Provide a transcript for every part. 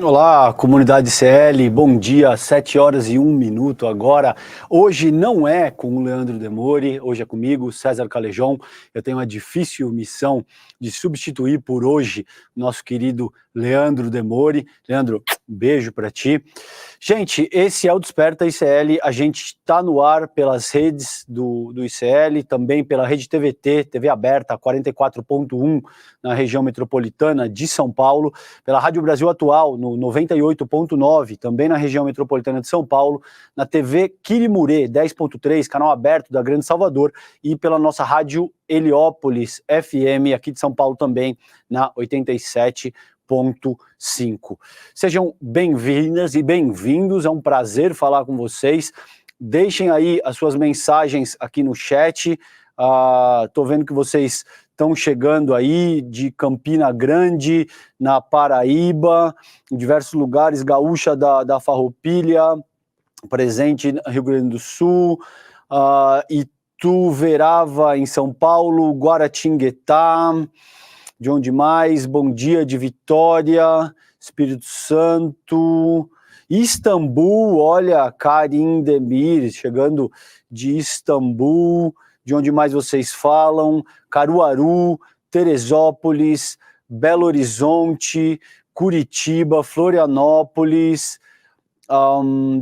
Olá, comunidade CL, bom dia, 7h01 agora. Hoje não é com o Leandro Demori, hoje é comigo, César Calejón. Eu tenho a difícil missão de substituir por hoje nosso querido Leandro Demori. Leandro, beijo para ti. Gente, esse é o Desperta ICL, a gente está no ar pelas redes do ICL, também pela rede TVT, TV aberta, 44.1 na região metropolitana de São Paulo, pela Rádio Brasil Atual, no 98.9, também na região metropolitana de São Paulo, na TV Quirimurê, 10.3, canal aberto da Grande Salvador, e pela nossa Rádio Heliópolis FM, aqui de São Paulo também, na 87.5. Sejam bem-vindas e bem-vindos, é um prazer falar com vocês. Deixem aí as suas mensagens aqui no chat. Tô vendo que vocês estão chegando aí de Campina Grande, na Paraíba, em diversos lugares, Gaúcha da Farroupilha, presente no Rio Grande do Sul, Ituverava em São Paulo, Guaratinguetá, de onde mais? Bom dia de Vitória, Espírito Santo, Istambul, olha, Karim Demir, chegando de Istambul, de onde mais vocês falam? Caruaru, Teresópolis, Belo Horizonte, Curitiba, Florianópolis,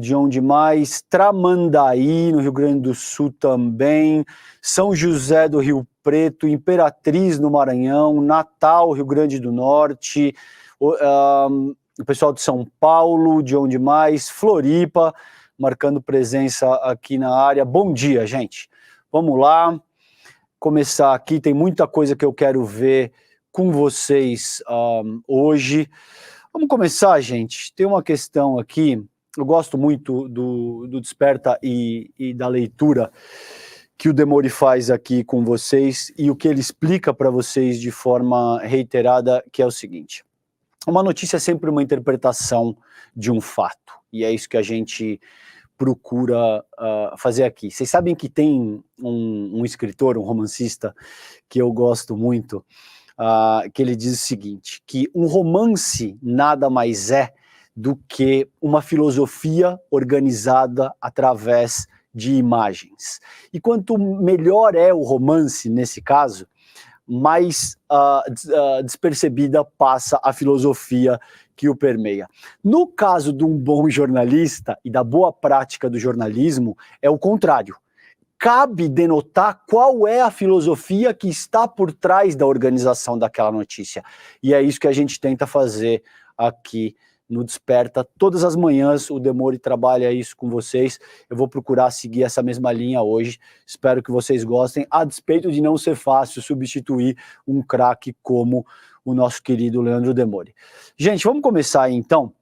de onde mais? Tramandaí, no Rio Grande do Sul também, São José do Rio Preto, Imperatriz no Maranhão, Natal, Rio Grande do Norte, o pessoal de São Paulo, de onde mais? Floripa, marcando presença aqui na área. Bom dia, gente. Vamos lá, começar aqui, tem muita coisa que eu quero ver com vocês hoje. Vamos começar, gente. Tem uma questão aqui, eu gosto muito do Desperta e da leitura que o Demori faz aqui com vocês e o que ele explica para vocês de forma reiterada, que é o seguinte: uma notícia é sempre uma interpretação de um fato, e é isso que a gente procura fazer aqui. Vocês sabem que tem um escritor, um romancista, que eu gosto muito, que ele diz o seguinte, que um romance nada mais é do que uma filosofia organizada através de imagens. E quanto melhor é o romance, nesse caso, mais despercebida passa a filosofia que o permeia. No caso de um bom jornalista e da boa prática do jornalismo, é o contrário. Cabe denotar qual é a filosofia que está por trás da organização daquela notícia. E é isso que a gente tenta fazer aqui no Desperta. Todas as manhãs o Demori trabalha isso com vocês. Eu vou procurar seguir essa mesma linha hoje. Espero que vocês gostem, a despeito de não ser fácil substituir um craque como o nosso querido Leandro Demori. Gente, vamos começar aí, então,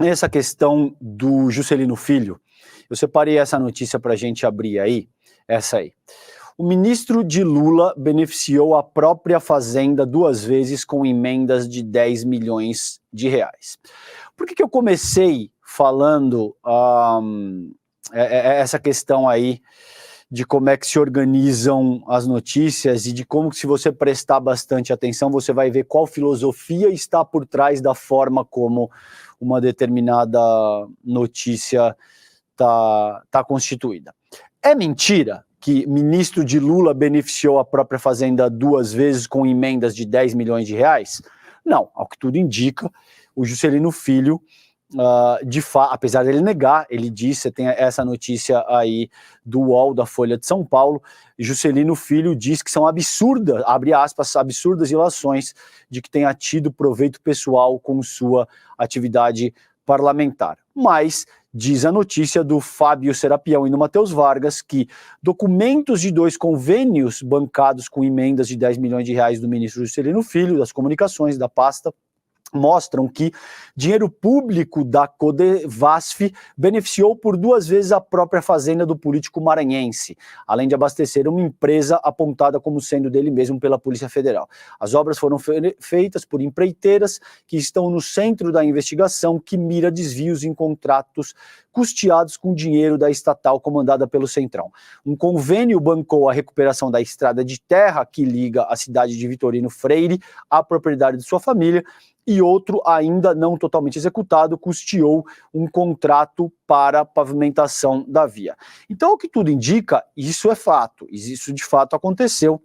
essa questão do Juscelino Filho. Eu separei essa notícia para a gente abrir aí, essa aí. O ministro de Lula beneficiou a própria fazenda 2 vezes com emendas de 10 milhões de reais. Por que eu comecei falando essa questão aí de como é que se organizam as notícias e de como que, se você prestar bastante atenção, você vai ver qual filosofia está por trás da forma como uma determinada notícia está constituída. É mentira que ministro de Lula beneficiou a própria fazenda 2 vezes com emendas de 10 milhões de reais? Não, ao que tudo indica, o Juscelino Filho, apesar dele negar, ele disse, você tem essa notícia aí do UOL, da Folha de São Paulo, Juscelino Filho diz que são absurdas, abre aspas, absurdas ilações de que tenha tido proveito pessoal com sua atividade parlamentar. Mas diz a notícia do Fábio Serapião e do Matheus Vargas que documentos de 2 convênios bancados com emendas de 10 milhões de reais do ministro Juscelino Filho, das comunicações, da pasta, mostram que dinheiro público da Codevasf beneficiou por 2 vezes a própria fazenda do político maranhense, além de abastecer uma empresa apontada como sendo dele mesmo pela Polícia Federal. As obras foram feitas por empreiteiras que estão no centro da investigação, que mira desvios em contratos custeados com dinheiro da estatal comandada pelo Centrão. Um convênio bancou a recuperação da estrada de terra que liga a cidade de Vitorino Freire à propriedade de sua família, e outro, ainda não totalmente executado, custeou um contrato para pavimentação da via. Então, o que tudo indica, isso é fato, isso de fato aconteceu.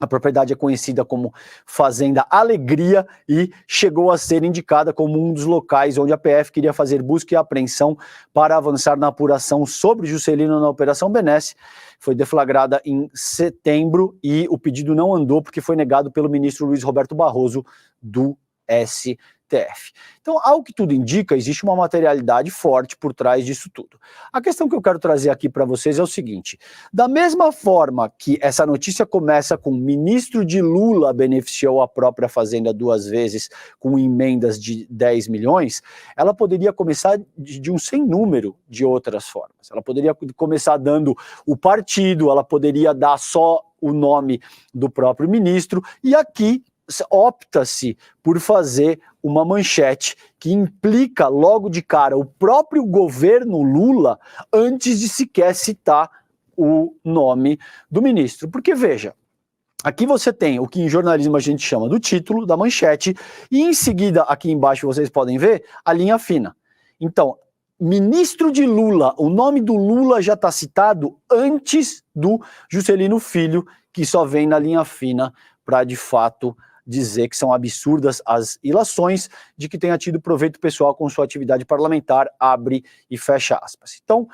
A propriedade é conhecida como Fazenda Alegria e chegou a ser indicada como um dos locais onde a PF queria fazer busca e apreensão para avançar na apuração sobre Juscelino na Operação Benesse. Foi deflagrada em setembro e o pedido não andou porque foi negado pelo ministro Luiz Roberto Barroso do STF. Então, ao que tudo indica, existe uma materialidade forte por trás disso tudo. A questão que eu quero trazer aqui para vocês é o seguinte: da mesma forma que essa notícia começa com o ministro de Lula beneficiou a própria fazenda 2 vezes com emendas de 10 milhões, ela poderia começar de um sem número de outras formas. Ela poderia começar dando o partido, ela poderia dar só o nome do próprio ministro, e aqui opta-se por fazer uma manchete que implica logo de cara o próprio governo Lula antes de sequer citar o nome do ministro. Porque, veja, aqui você tem o que em jornalismo a gente chama do título, da manchete, e em seguida, aqui embaixo vocês podem ver, a linha fina. Então, ministro de Lula, o nome do Lula já está citado antes do Juscelino Filho, que só vem na linha fina para, de fato, dizer que são absurdas as ilações de que tenha tido proveito pessoal com sua atividade parlamentar, abre e fecha aspas. Então,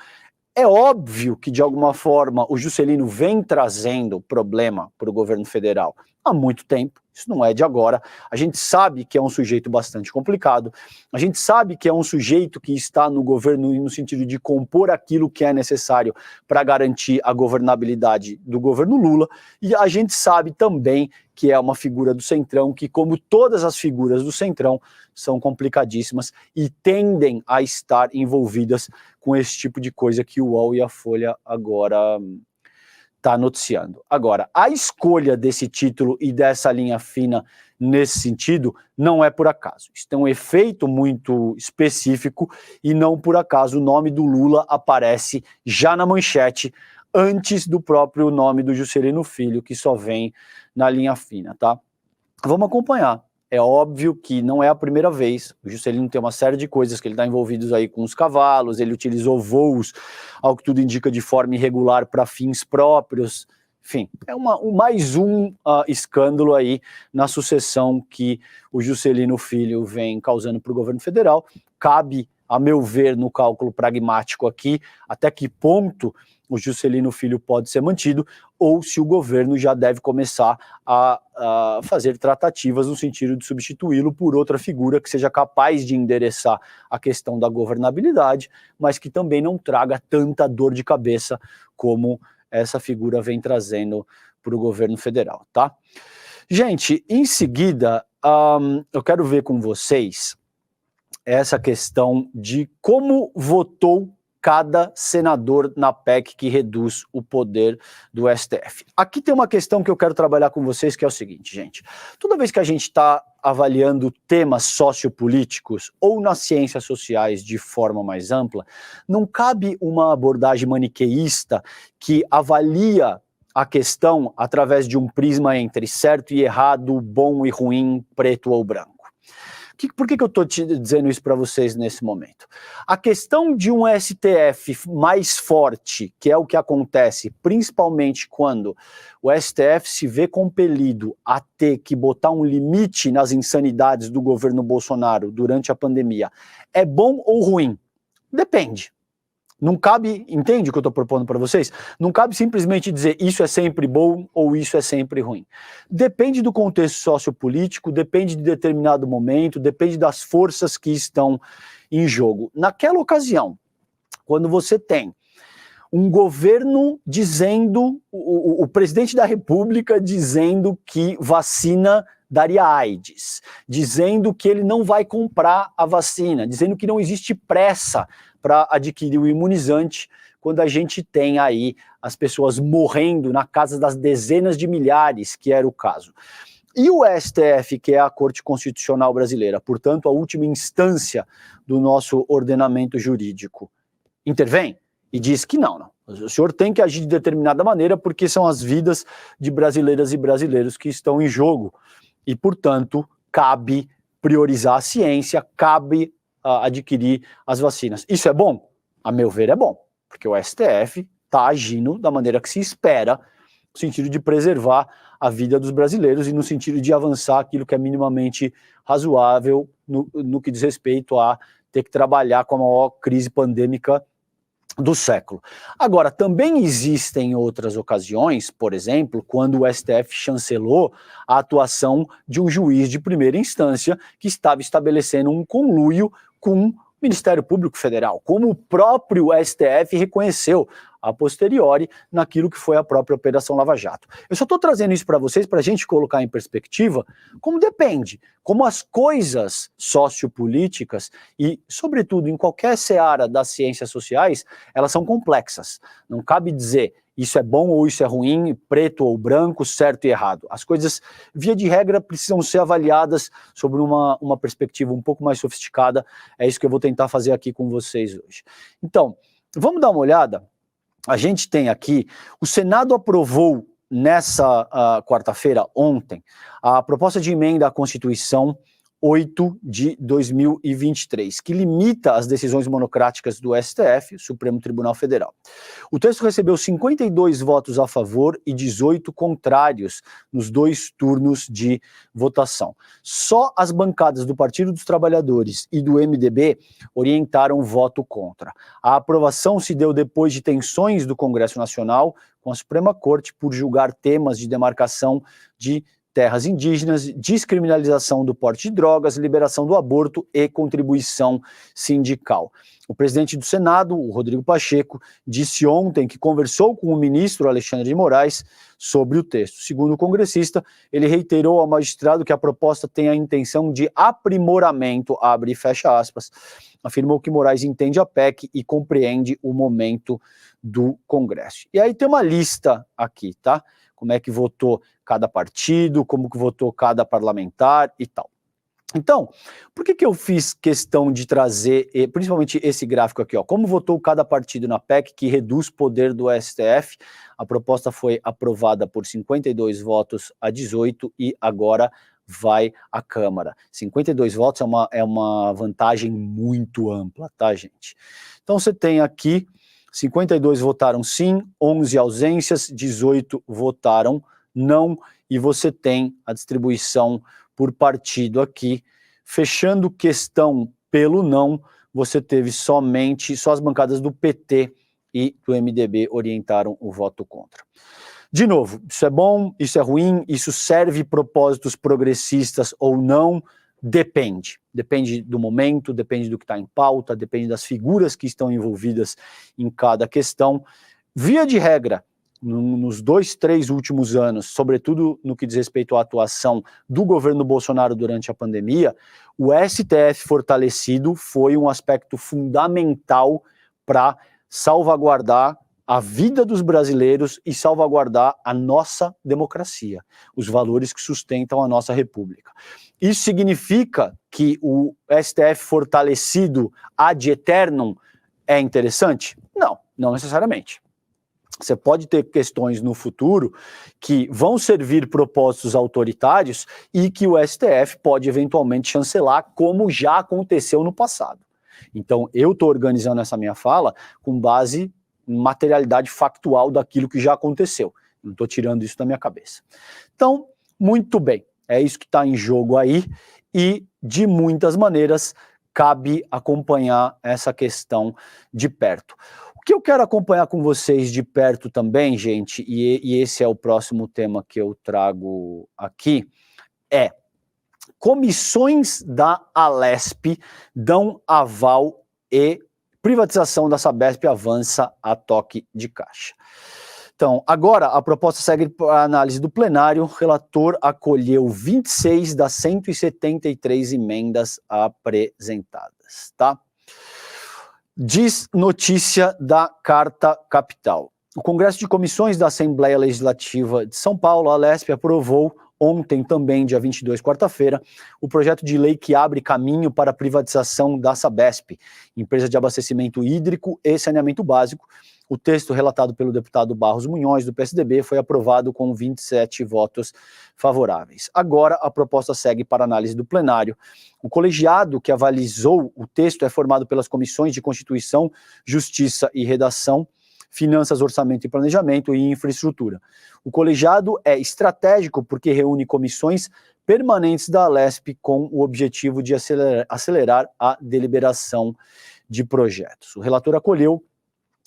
é óbvio que, de alguma forma, o Juscelino vem trazendo problema para o governo federal há muito tempo. Isso não é de agora. A gente sabe que é um sujeito bastante complicado. A gente sabe que é um sujeito que está no governo no sentido de compor aquilo que é necessário para garantir a governabilidade do governo Lula. E a gente sabe também que é uma figura do Centrão que, como todas as figuras do Centrão, são complicadíssimas e tendem a estar envolvidas com esse tipo de coisa que o UOL e a Folha agora está noticiando. Agora, a escolha desse título e dessa linha fina nesse sentido não é por acaso. Isso tem um efeito muito específico e não por acaso o nome do Lula aparece já na manchete antes do próprio nome do Juscelino Filho, que só vem na linha fina, tá? Vamos acompanhar. É óbvio que não é a primeira vez. O Juscelino tem uma série de coisas que ele está envolvido aí com os cavalos, ele utilizou voos, ao que tudo indica, de forma irregular para fins próprios. Enfim, é mais um escândalo aí na sucessão que o Juscelino Filho vem causando para o governo federal. Cabe, a meu ver, no cálculo pragmático aqui, até que ponto o Juscelino Filho pode ser mantido, ou se o governo já deve começar a fazer tratativas no sentido de substituí-lo por outra figura que seja capaz de endereçar a questão da governabilidade, mas que também não traga tanta dor de cabeça como essa figura vem trazendo para o governo federal, tá? Gente, em seguida, eu quero ver com vocês essa questão de como votou cada senador na PEC que reduz o poder do STF. Aqui tem uma questão que eu quero trabalhar com vocês, que é o seguinte, gente. Toda vez que a gente está avaliando temas sociopolíticos ou nas ciências sociais de forma mais ampla, não cabe uma abordagem maniqueísta que avalia a questão através de um prisma entre certo e errado, bom e ruim, preto ou branco. Por que eu estou te dizendo isso para vocês nesse momento? A questão de um STF mais forte, que é o que acontece principalmente quando o STF se vê compelido a ter que botar um limite nas insanidades do governo Bolsonaro durante a pandemia, é bom ou ruim? Depende. Não cabe, entende o que eu estou propondo para vocês? Não cabe simplesmente dizer isso é sempre bom ou isso é sempre ruim. Depende do contexto sociopolítico, depende de determinado momento, depende das forças que estão em jogo. Naquela ocasião, quando você tem um governo dizendo, o presidente da República dizendo que vacina daria AIDS, dizendo que ele não vai comprar a vacina, dizendo que não existe pressa para adquirir o imunizante, quando a gente tem aí as pessoas morrendo na casa das dezenas de milhares, que era o caso. E o STF, que é a Corte Constitucional Brasileira, portanto, a última instância do nosso ordenamento jurídico, intervém e diz que não. O senhor tem que agir de determinada maneira porque são as vidas de brasileiras e brasileiros que estão em jogo. E, portanto, cabe priorizar a ciência, cabe adquirir as vacinas. Isso é bom? A meu ver, é bom, porque o STF está agindo da maneira que se espera, no sentido de preservar a vida dos brasileiros e no sentido de avançar aquilo que é minimamente razoável no que diz respeito a ter que trabalhar com a maior crise pandêmica do século. Agora, também existem outras ocasiões, por exemplo, quando o STF chancelou a atuação de um juiz de primeira instância que estava estabelecendo um conluio com o Ministério Público Federal, como o próprio STF reconheceu a posteriori naquilo que foi a própria Operação Lava Jato. Eu só estou trazendo isso para vocês para a gente colocar em perspectiva como depende, como as coisas sociopolíticas e, sobretudo, em qualquer seara das ciências sociais, elas são complexas. Não cabe dizer isso é bom ou isso é ruim, preto ou branco, certo e errado. As coisas, via de regra, precisam ser avaliadas sobre uma perspectiva um pouco mais sofisticada. É isso que eu vou tentar fazer aqui com vocês hoje. Então, vamos dar uma olhada. A gente tem aqui, o Senado aprovou nessa quarta-feira, ontem, a proposta de emenda à Constituição 8 de 2023, que limita as decisões monocráticas do STF, Supremo Tribunal Federal. O texto recebeu 52 votos a favor e 18 contrários nos 2 turnos de votação. Só as bancadas do Partido dos Trabalhadores e do MDB orientaram voto contra. A aprovação se deu depois de tensões do Congresso Nacional com a Suprema Corte por julgar temas de demarcação de terras indígenas, descriminalização do porte de drogas, liberação do aborto e contribuição sindical. O presidente do Senado, o Rodrigo Pacheco, disse ontem que conversou com o ministro Alexandre de Moraes sobre o texto. Segundo o congressista, ele reiterou ao magistrado que a proposta tem a intenção de aprimoramento, abre e fecha aspas, afirmou que Moraes entende a PEC e compreende o momento do Congresso. E aí tem uma lista aqui, tá? Como é que votou cada partido, como que votou cada parlamentar e tal. Então, por que eu fiz questão de trazer, principalmente esse gráfico aqui, ó, como votou cada partido na PEC, que reduz poder do STF? A proposta foi aprovada por 52 votos a 18 e agora vai à Câmara. 52 votos é uma vantagem muito ampla, tá, gente? Então você tem aqui 52 votaram sim, 11 ausências, 18 votaram não, e você tem a distribuição por partido aqui. Fechando questão pelo não, você teve só as bancadas do PT e do MDB orientaram o voto contra. De novo, isso é bom, isso é ruim, isso serve propósitos progressistas ou não? Depende. Depende do momento, depende do que está em pauta, depende das figuras que estão envolvidas em cada questão. Via de regra, nos 2, 3 últimos anos, sobretudo no que diz respeito à atuação do governo Bolsonaro durante a pandemia, o STF fortalecido foi um aspecto fundamental para salvaguardar a vida dos brasileiros e salvaguardar a nossa democracia, os valores que sustentam a nossa república. Isso significa que o STF fortalecido ad eternum é interessante? Não, não necessariamente. Você pode ter questões no futuro que vão servir propósitos autoritários e que o STF pode eventualmente chancelar, como já aconteceu no passado. Então, eu estou organizando essa minha fala com base em materialidade factual daquilo que já aconteceu. Não estou tirando isso da minha cabeça. Então, muito bem, é isso que está em jogo aí e, de muitas maneiras, cabe acompanhar essa questão de perto. O que eu quero acompanhar com vocês de perto também, gente, e esse é o próximo tema que eu trago aqui, é comissões da Alesp dão aval e privatização da Sabesp avança a toque de caixa. Então, agora a proposta segue para a análise do plenário. O relator acolheu 26 das 173 emendas apresentadas, tá? Diz notícia da Carta Capital. O Congresso de Comissões da Assembleia Legislativa de São Paulo, a Alesp, aprovou ontem também, dia 22, quarta-feira, o projeto de lei que abre caminho para a privatização da Sabesp, empresa de abastecimento hídrico e saneamento básico. O texto relatado pelo deputado Barros Munhoz, do PSDB, foi aprovado com 27 votos favoráveis. Agora, a proposta segue para análise do plenário. O colegiado que avalizou o texto é formado pelas comissões de Constituição, Justiça e Redação, Finanças, Orçamento e Planejamento e Infraestrutura. O colegiado é estratégico porque reúne comissões permanentes da Alesp com o objetivo de acelerar a deliberação de projetos. O relator acolheu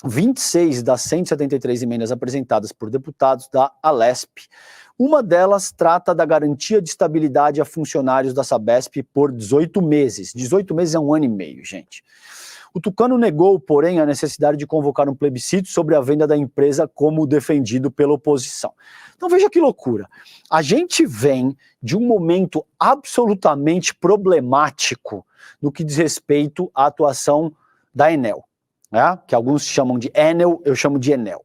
26 das 173 emendas apresentadas por deputados da Alesp. Uma delas trata da garantia de estabilidade a funcionários da Sabesp por 18 meses. 18 meses é 1 ano e meio, gente. O Tucano negou, porém, a necessidade de convocar um plebiscito sobre a venda da empresa, como defendido pela oposição. Então veja que loucura. A gente vem de um momento absolutamente problemático no que diz respeito à atuação da Enel, né? Que alguns chamam de Enel, eu chamo de Enel.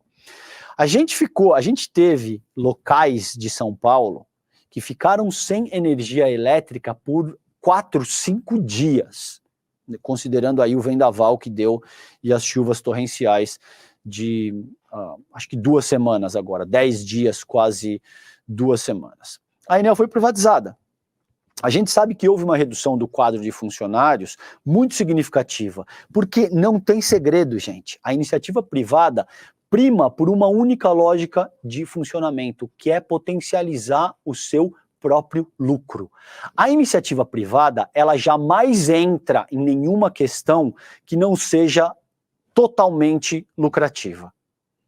A gente teve locais de São Paulo que ficaram sem energia elétrica por 4, 5 dias. Considerando aí o vendaval que deu e as chuvas torrenciais de, acho que 2 semanas agora, 10 dias, quase 2 semanas. A Enel foi privatizada. A gente sabe que houve uma redução do quadro de funcionários muito significativa, porque não tem segredo, gente. A iniciativa privada prima por uma única lógica de funcionamento, que é potencializar o seu próprio lucro. A iniciativa privada, ela jamais entra em nenhuma questão que não seja totalmente lucrativa.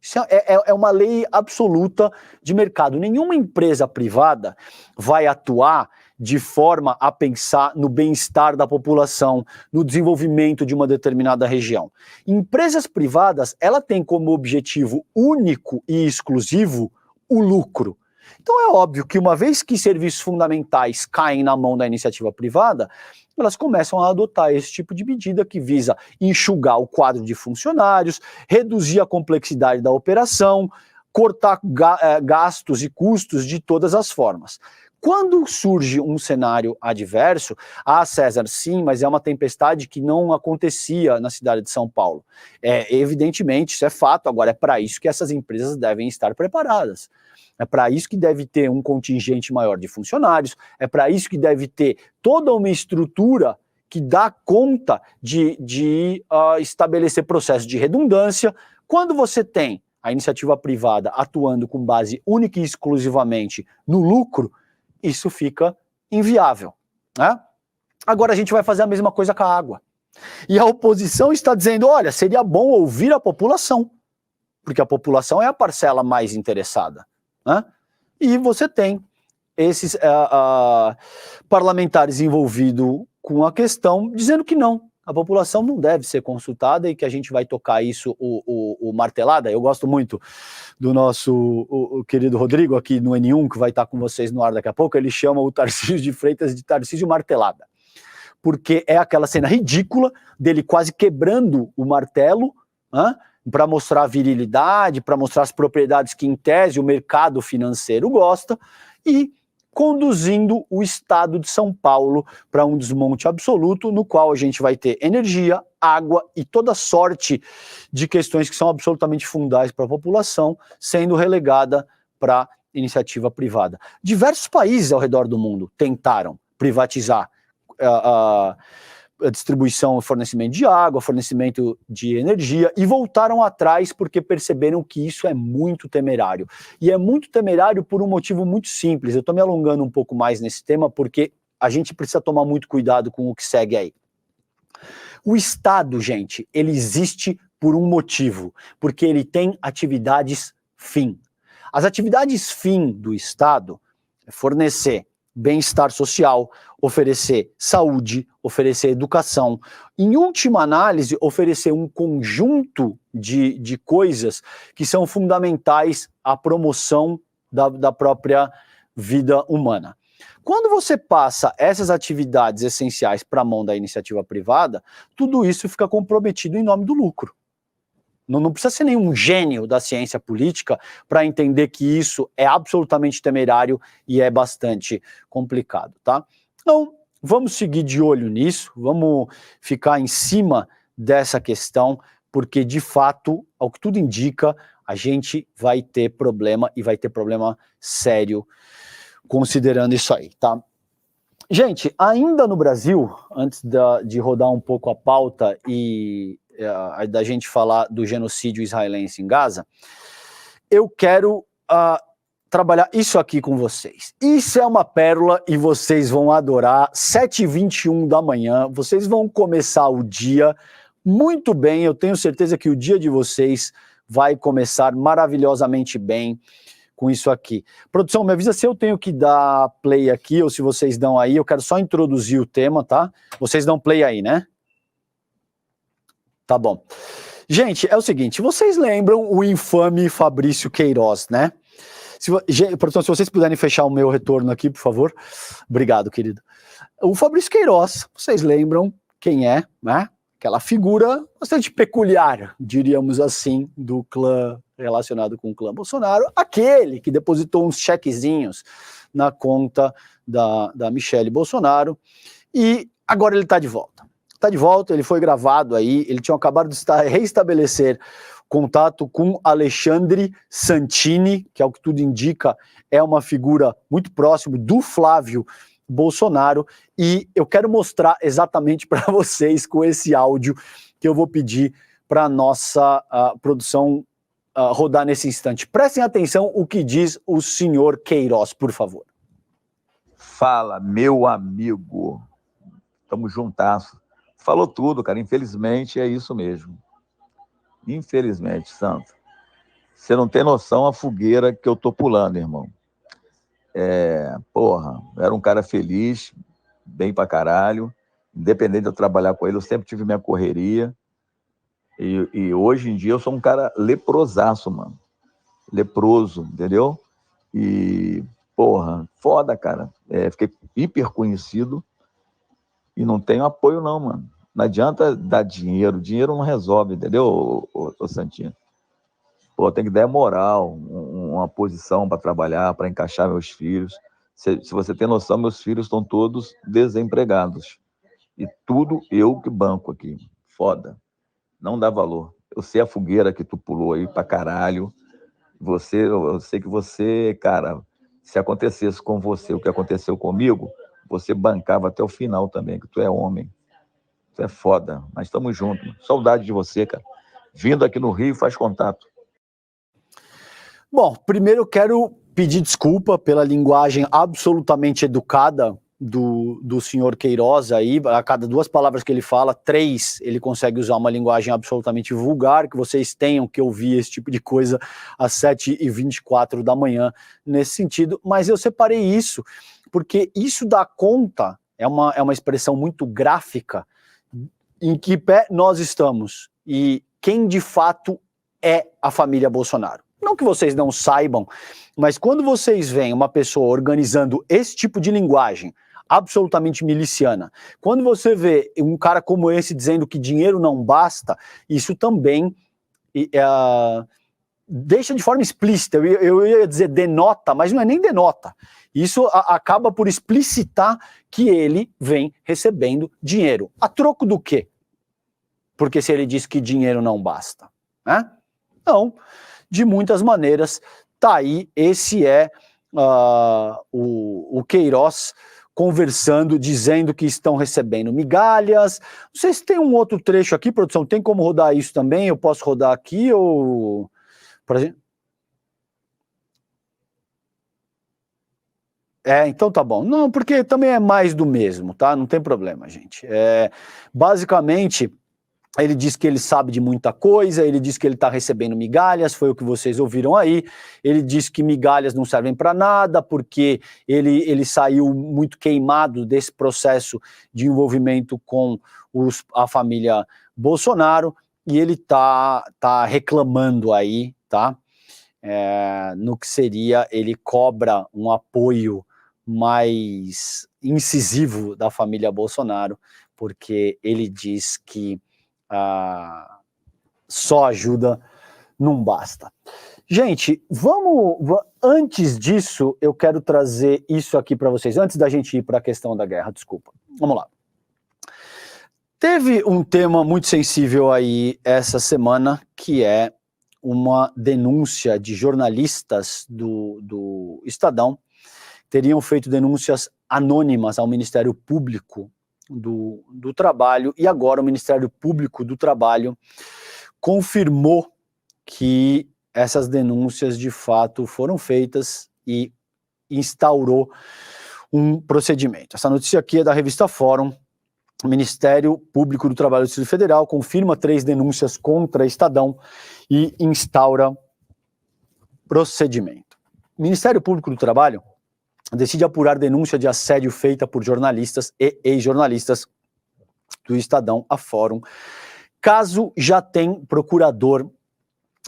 Isso é uma lei absoluta de mercado. Nenhuma empresa privada vai atuar de forma a pensar no bem-estar da população, no desenvolvimento de uma determinada região. Empresas privadas, ela tem como objetivo único e exclusivo o lucro. Então é óbvio que uma vez que serviços fundamentais caem na mão da iniciativa privada, elas começam a adotar esse tipo de medida que visa enxugar o quadro de funcionários, reduzir a complexidade da operação, cortar gastos e custos de todas as formas. Quando surge um cenário adverso, César, sim, mas é uma tempestade que não acontecia na cidade de São Paulo. Evidentemente, isso é fato, agora é para isso que essas empresas devem estar preparadas. É para isso que deve ter um contingente maior de funcionários, é para isso que deve ter toda uma estrutura que dá conta de estabelecer processos de redundância. Quando você tem a iniciativa privada atuando com base única e exclusivamente no lucro, isso fica inviável, né? Agora a gente vai fazer a mesma coisa com a água. E a oposição está dizendo, olha, seria bom ouvir a população, porque a população é a parcela mais interessada, né? E você tem esses parlamentares envolvidos com a questão dizendo que não, a população não deve ser consultada e que a gente vai tocar isso, o martelada. Eu gosto muito do nosso o querido Rodrigo aqui no N1, que vai estar com vocês no ar daqui a pouco. Ele chama o Tarcísio de Freitas de Tarcísio Martelada, porque é aquela cena ridícula dele quase quebrando o martelo, para mostrar a virilidade, para mostrar as propriedades que, em tese, o mercado financeiro gosta, e conduzindo o estado de São Paulo para um desmonte absoluto, no qual a gente vai ter energia, água e toda sorte de questões que são absolutamente fundais para a população, sendo relegada para iniciativa privada. Diversos países ao redor do mundo tentaram privatizar a distribuição e fornecimento de água, fornecimento de energia, e voltaram atrás porque perceberam que isso é muito temerário. E é muito temerário por um motivo muito simples. Eu estou me alongando um pouco mais nesse tema porque a gente precisa tomar muito cuidado com o que segue aí. O Estado, gente, ele existe por um motivo, porque ele tem atividades fim. As atividades fim do Estado é fornecer bem-estar social, oferecer saúde, oferecer educação. Em última análise, oferecer um conjunto de coisas que são fundamentais à promoção da própria vida humana. Quando você passa essas atividades essenciais para a mão da iniciativa privada, tudo isso fica comprometido em nome do lucro. Não precisa ser nenhum gênio da ciência política para entender que isso é absolutamente temerário e é bastante complicado, tá? Então, vamos seguir de olho nisso, vamos ficar em cima dessa questão, porque, de fato, ao que tudo indica, a gente vai ter problema, e vai ter problema sério, considerando isso aí, tá? Gente, ainda no Brasil, antes de rodar um pouco a pauta e da gente falar do genocídio israelense em Gaza, eu quero trabalhar isso aqui com vocês. Isso é uma pérola e vocês vão adorar. 7h21 da manhã, vocês vão começar o dia muito bem. Eu tenho certeza que o dia de vocês vai começar maravilhosamente bem com isso aqui. Produção, me avisa se eu tenho que dar play aqui ou se vocês dão aí. Eu quero só introduzir o tema, tá? Vocês dão play aí, né? Tá bom. Gente, é o seguinte, vocês lembram o infame Fabrício Queiroz, né? Produção, se vocês puderem fechar o meu retorno aqui, por favor. Obrigado, querido. O Fabrício Queiroz, vocês lembram quem é, né? Aquela figura bastante peculiar, diríamos assim, do clã relacionado com o clã Bolsonaro, aquele que depositou uns chequezinhos na conta da Michelle Bolsonaro, e agora ele está de volta. Está de volta, ele foi gravado aí, ele tinha acabado de reestabelecer contato com Alexandre Santini, que é o que tudo indica, é uma figura muito próximo do Flávio Bolsonaro, e eu quero mostrar exatamente para vocês com esse áudio que eu vou pedir para a nossa produção rodar nesse instante. Prestem atenção o que diz o senhor Queiroz, por favor. Fala, meu amigo. Tamo juntasso. Falou tudo, cara. Infelizmente é isso mesmo. Infelizmente, Santo. Você não tem noção a fogueira que eu tô pulando, irmão. Porra, eu era um cara feliz, bem pra caralho. Independente de eu trabalhar com ele, eu sempre tive minha correria. E hoje em dia eu sou um cara leprosaço, mano. Leproso, entendeu? E, porra, foda, cara. Fiquei hiper conhecido e não tenho apoio não, mano. Não adianta dar dinheiro. Dinheiro não resolve, entendeu, ô Santinho? Pô, tem que dar moral, uma posição para trabalhar, para encaixar meus filhos. Se você tem noção, meus filhos estão todos desempregados. E tudo eu que banco aqui. Foda. Não dá valor. Eu sei a fogueira que tu pulou aí pra caralho. Eu sei que você, cara, se acontecesse com você o que aconteceu comigo, você bancava até o final também, que tu é homem. Tu é foda. Mas estamos juntos. Mano. Saudade de você, cara. Vindo aqui no Rio, faz contato. Bom, primeiro eu quero pedir desculpa pela linguagem absolutamente educada do senhor Queiroz aí. A cada 2 palavras que ele fala, 3 ele consegue usar uma linguagem absolutamente vulgar, que vocês tenham que ouvir esse tipo de coisa às 7h24 da manhã nesse sentido, mas eu separei isso porque isso dá conta, é uma expressão muito gráfica, em que pé nós estamos e quem de fato é a família Bolsonaro. Não que vocês não saibam, mas quando vocês veem uma pessoa organizando esse tipo de linguagem absolutamente miliciana, quando você vê um cara como esse dizendo que dinheiro não basta, isso também deixa de forma explícita, eu ia dizer denota, mas não é nem denota. Isso acaba por explicitar que ele vem recebendo dinheiro. A troco do quê? Porque se ele diz que dinheiro não basta, né? Não. De muitas maneiras, tá aí, esse é o Queiroz conversando, dizendo que estão recebendo migalhas. Não sei se tem um outro trecho aqui, produção, tem como rodar isso também? Eu posso rodar aqui ou... Então tá bom. Não, porque também é mais do mesmo, tá? Não tem problema, gente. Basicamente, Ele diz que ele sabe de muita coisa, ele diz que ele está recebendo migalhas, foi o que vocês ouviram aí. Ele diz que migalhas não servem para nada, porque ele saiu muito queimado desse processo de envolvimento com a família Bolsonaro, e ele tá reclamando aí, tá? No que seria, ele cobra um apoio mais incisivo da família Bolsonaro, porque ele diz que só ajuda não basta. Gente, antes disso, eu quero trazer isso aqui para vocês, antes da gente ir para a questão da guerra, desculpa. Vamos lá. Teve um tema muito sensível aí essa semana, que é uma denúncia de jornalistas do Estadão, teriam feito denúncias anônimas ao Ministério Público do Trabalho, e agora o Ministério Público do Trabalho confirmou que essas denúncias de fato foram feitas e instaurou um procedimento. Essa notícia aqui é da revista Fórum. O Ministério Público do Trabalho do Distrito Federal confirma 3 denúncias contra Estadão e instaura procedimento. O Ministério Público do Trabalho decide apurar denúncia de assédio feita por jornalistas e ex-jornalistas do Estadão a Fórum, caso já tem procurador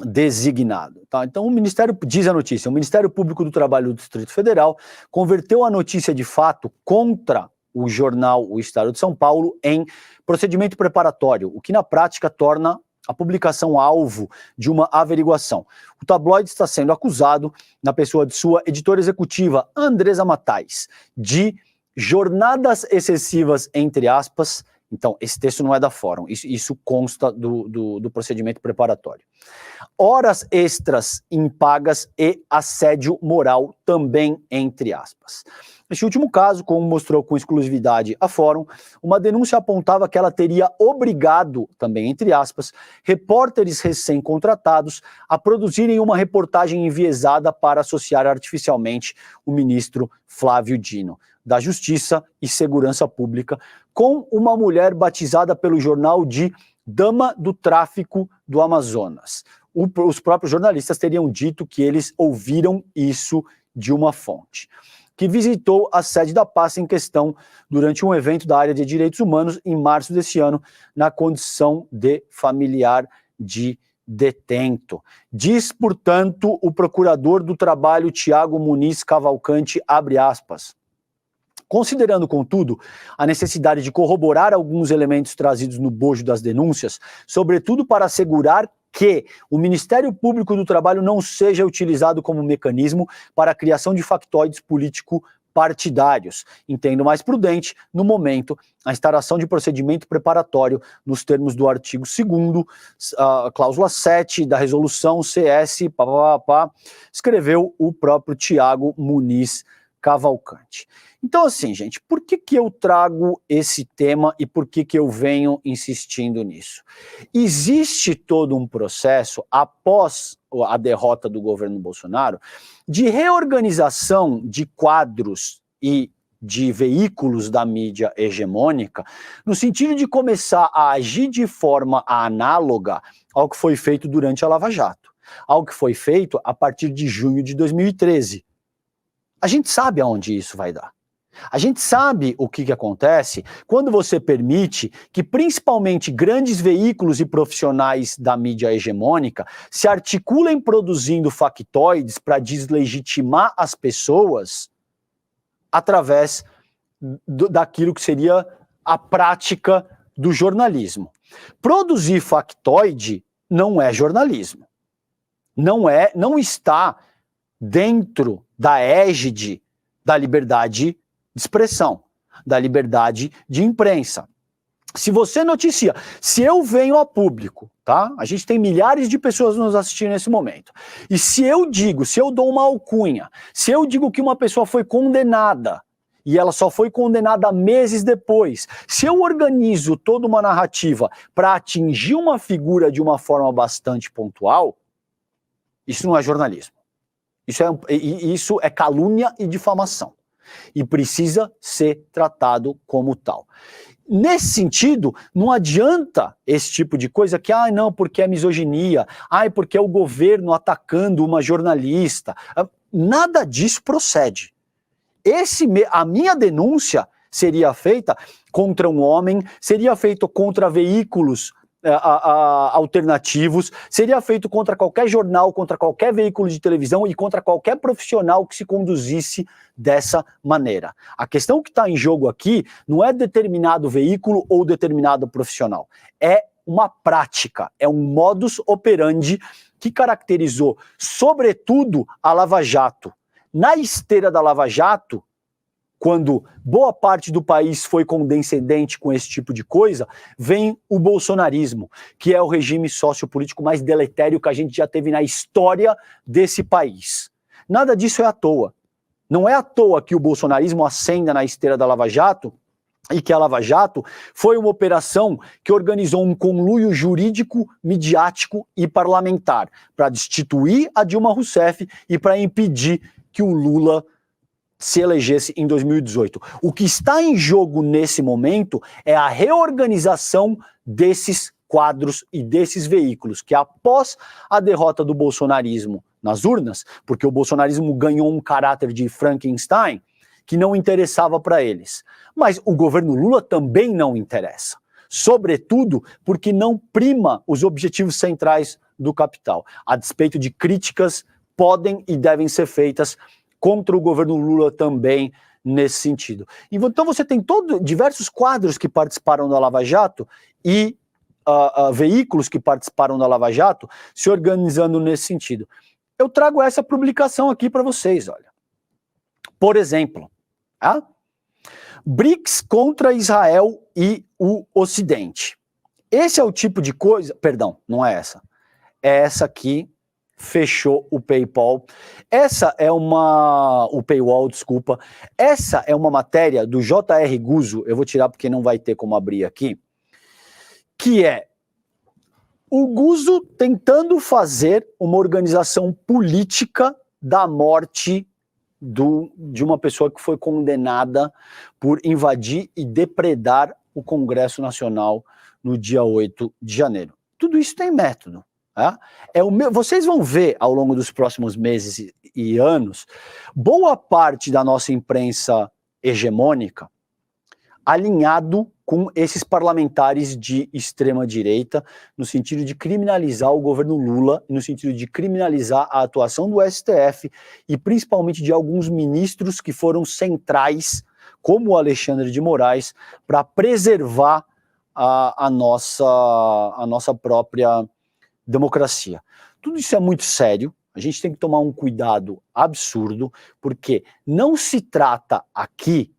designado. Tá? Então, o Ministério, diz a notícia, o Ministério Público do Trabalho do Distrito Federal converteu a notícia de fato contra o jornal O Estado de São Paulo em procedimento preparatório, o que na prática torna a publicação alvo de uma averiguação. O tabloide está sendo acusado, na pessoa de sua editora executiva, Andresa Matais, de jornadas excessivas, entre aspas. Então, esse texto não é da Fórum, isso consta do procedimento preparatório. Horas extras impagas e assédio moral também, entre aspas. Neste último caso, como mostrou com exclusividade a Fórum, uma denúncia apontava que ela teria obrigado, também entre aspas, repórteres recém-contratados a produzirem uma reportagem enviesada para associar artificialmente o ministro Flávio Dino, da Justiça e Segurança Pública, com uma mulher batizada pelo jornal de Dama do Tráfico do Amazonas. Os próprios jornalistas teriam dito que eles ouviram isso de uma fonte, que visitou a sede da pasta em questão durante um evento da área de direitos humanos em março desse ano, na condição de familiar de detento. Diz, portanto, o procurador do Trabalho, Tiago Muniz Cavalcante, abre aspas. Considerando, contudo, a necessidade de corroborar alguns elementos trazidos no bojo das denúncias, sobretudo para assegurar que o Ministério Público do Trabalho não seja utilizado como mecanismo para a criação de factoides político-partidários, entendo mais prudente, no momento, a instauração de procedimento preparatório nos termos do artigo 2º, cláusula 7 da resolução CS, escreveu o próprio Tiago Muniz Cavalcante. Então, assim, gente, por que eu trago esse tema e por que eu venho insistindo nisso? Existe todo um processo, após a derrota do governo Bolsonaro, de reorganização de quadros e de veículos da mídia hegemônica, no sentido de começar a agir de forma análoga ao que foi feito durante a Lava Jato, ao que foi feito a partir de junho de 2013. A gente sabe aonde isso vai dar. A gente sabe o que acontece quando você permite que principalmente grandes veículos e profissionais da mídia hegemônica se articulem produzindo factoides para deslegitimar as pessoas através daquilo que seria a prática do jornalismo. Produzir factoide não é jornalismo. Não está dentro da égide da liberdade de expressão, da liberdade de imprensa. Se você noticia, se eu venho a público, tá? A gente tem milhares de pessoas nos assistindo nesse momento. E se eu dou uma alcunha, se eu digo que uma pessoa foi condenada e ela só foi condenada meses depois, se eu organizo toda uma narrativa para atingir uma figura de uma forma bastante pontual, isso não é jornalismo. Isso é calúnia e difamação. E precisa ser tratado como tal. nesse sentido, não adianta esse tipo de coisa que, não, porque é misoginia, porque é o governo atacando uma jornalista. Nada disso procede. A minha denúncia seria feita contra um homem, seria feita contra veículos alternativos, seria feito contra qualquer jornal, contra qualquer veículo de televisão e contra qualquer profissional que se conduzisse dessa maneira. A questão que está em jogo aqui não é determinado veículo ou determinado profissional, é uma prática, é um modus operandi que caracterizou, sobretudo, a Lava Jato. Na esteira da Lava Jato, quando boa parte do país foi condescendente com esse tipo de coisa, vem o bolsonarismo, que é o regime sociopolítico mais deletério que a gente já teve na história desse país. Nada disso é à toa. Não é à toa que o bolsonarismo ascenda na esteira da Lava Jato e que a Lava Jato foi uma operação que organizou um conluio jurídico, midiático e parlamentar para destituir a Dilma Rousseff e para impedir que o Lula se elegesse em 2018. O que está em jogo nesse momento é a reorganização desses quadros e desses veículos, que após a derrota do bolsonarismo nas urnas, porque o bolsonarismo ganhou um caráter de Frankenstein que não interessava para eles. Mas o governo Lula também não interessa, sobretudo porque não prima os objetivos centrais do capital, a despeito de críticas podem e devem ser feitas contra o governo Lula também nesse sentido. Então você tem diversos quadros que participaram da Lava Jato e veículos que participaram da Lava Jato se organizando nesse sentido. Eu trago essa publicação aqui para vocês, olha. Por exemplo, BRICS contra Israel e o Ocidente. Esse é o tipo de coisa... Perdão, não é essa. É essa aqui. Fechou o PayPal. O paywall, desculpa. Essa é uma matéria do J.R. Guzzo, eu vou tirar porque não vai ter como abrir aqui, que é o Guzzo tentando fazer uma organização política da morte de uma pessoa que foi condenada por invadir e depredar o Congresso Nacional no dia 8 de janeiro. Tudo isso tem método. Vocês vão ver ao longo dos próximos meses e anos boa parte da nossa imprensa hegemônica alinhado com esses parlamentares de extrema direita no sentido de criminalizar o governo Lula, no sentido de criminalizar a atuação do STF e principalmente de alguns ministros que foram centrais, como o Alexandre de Moraes, para preservar a nossa própria democracia. Tudo isso é muito sério, a gente tem que tomar um cuidado absurdo, porque não se trata aqui,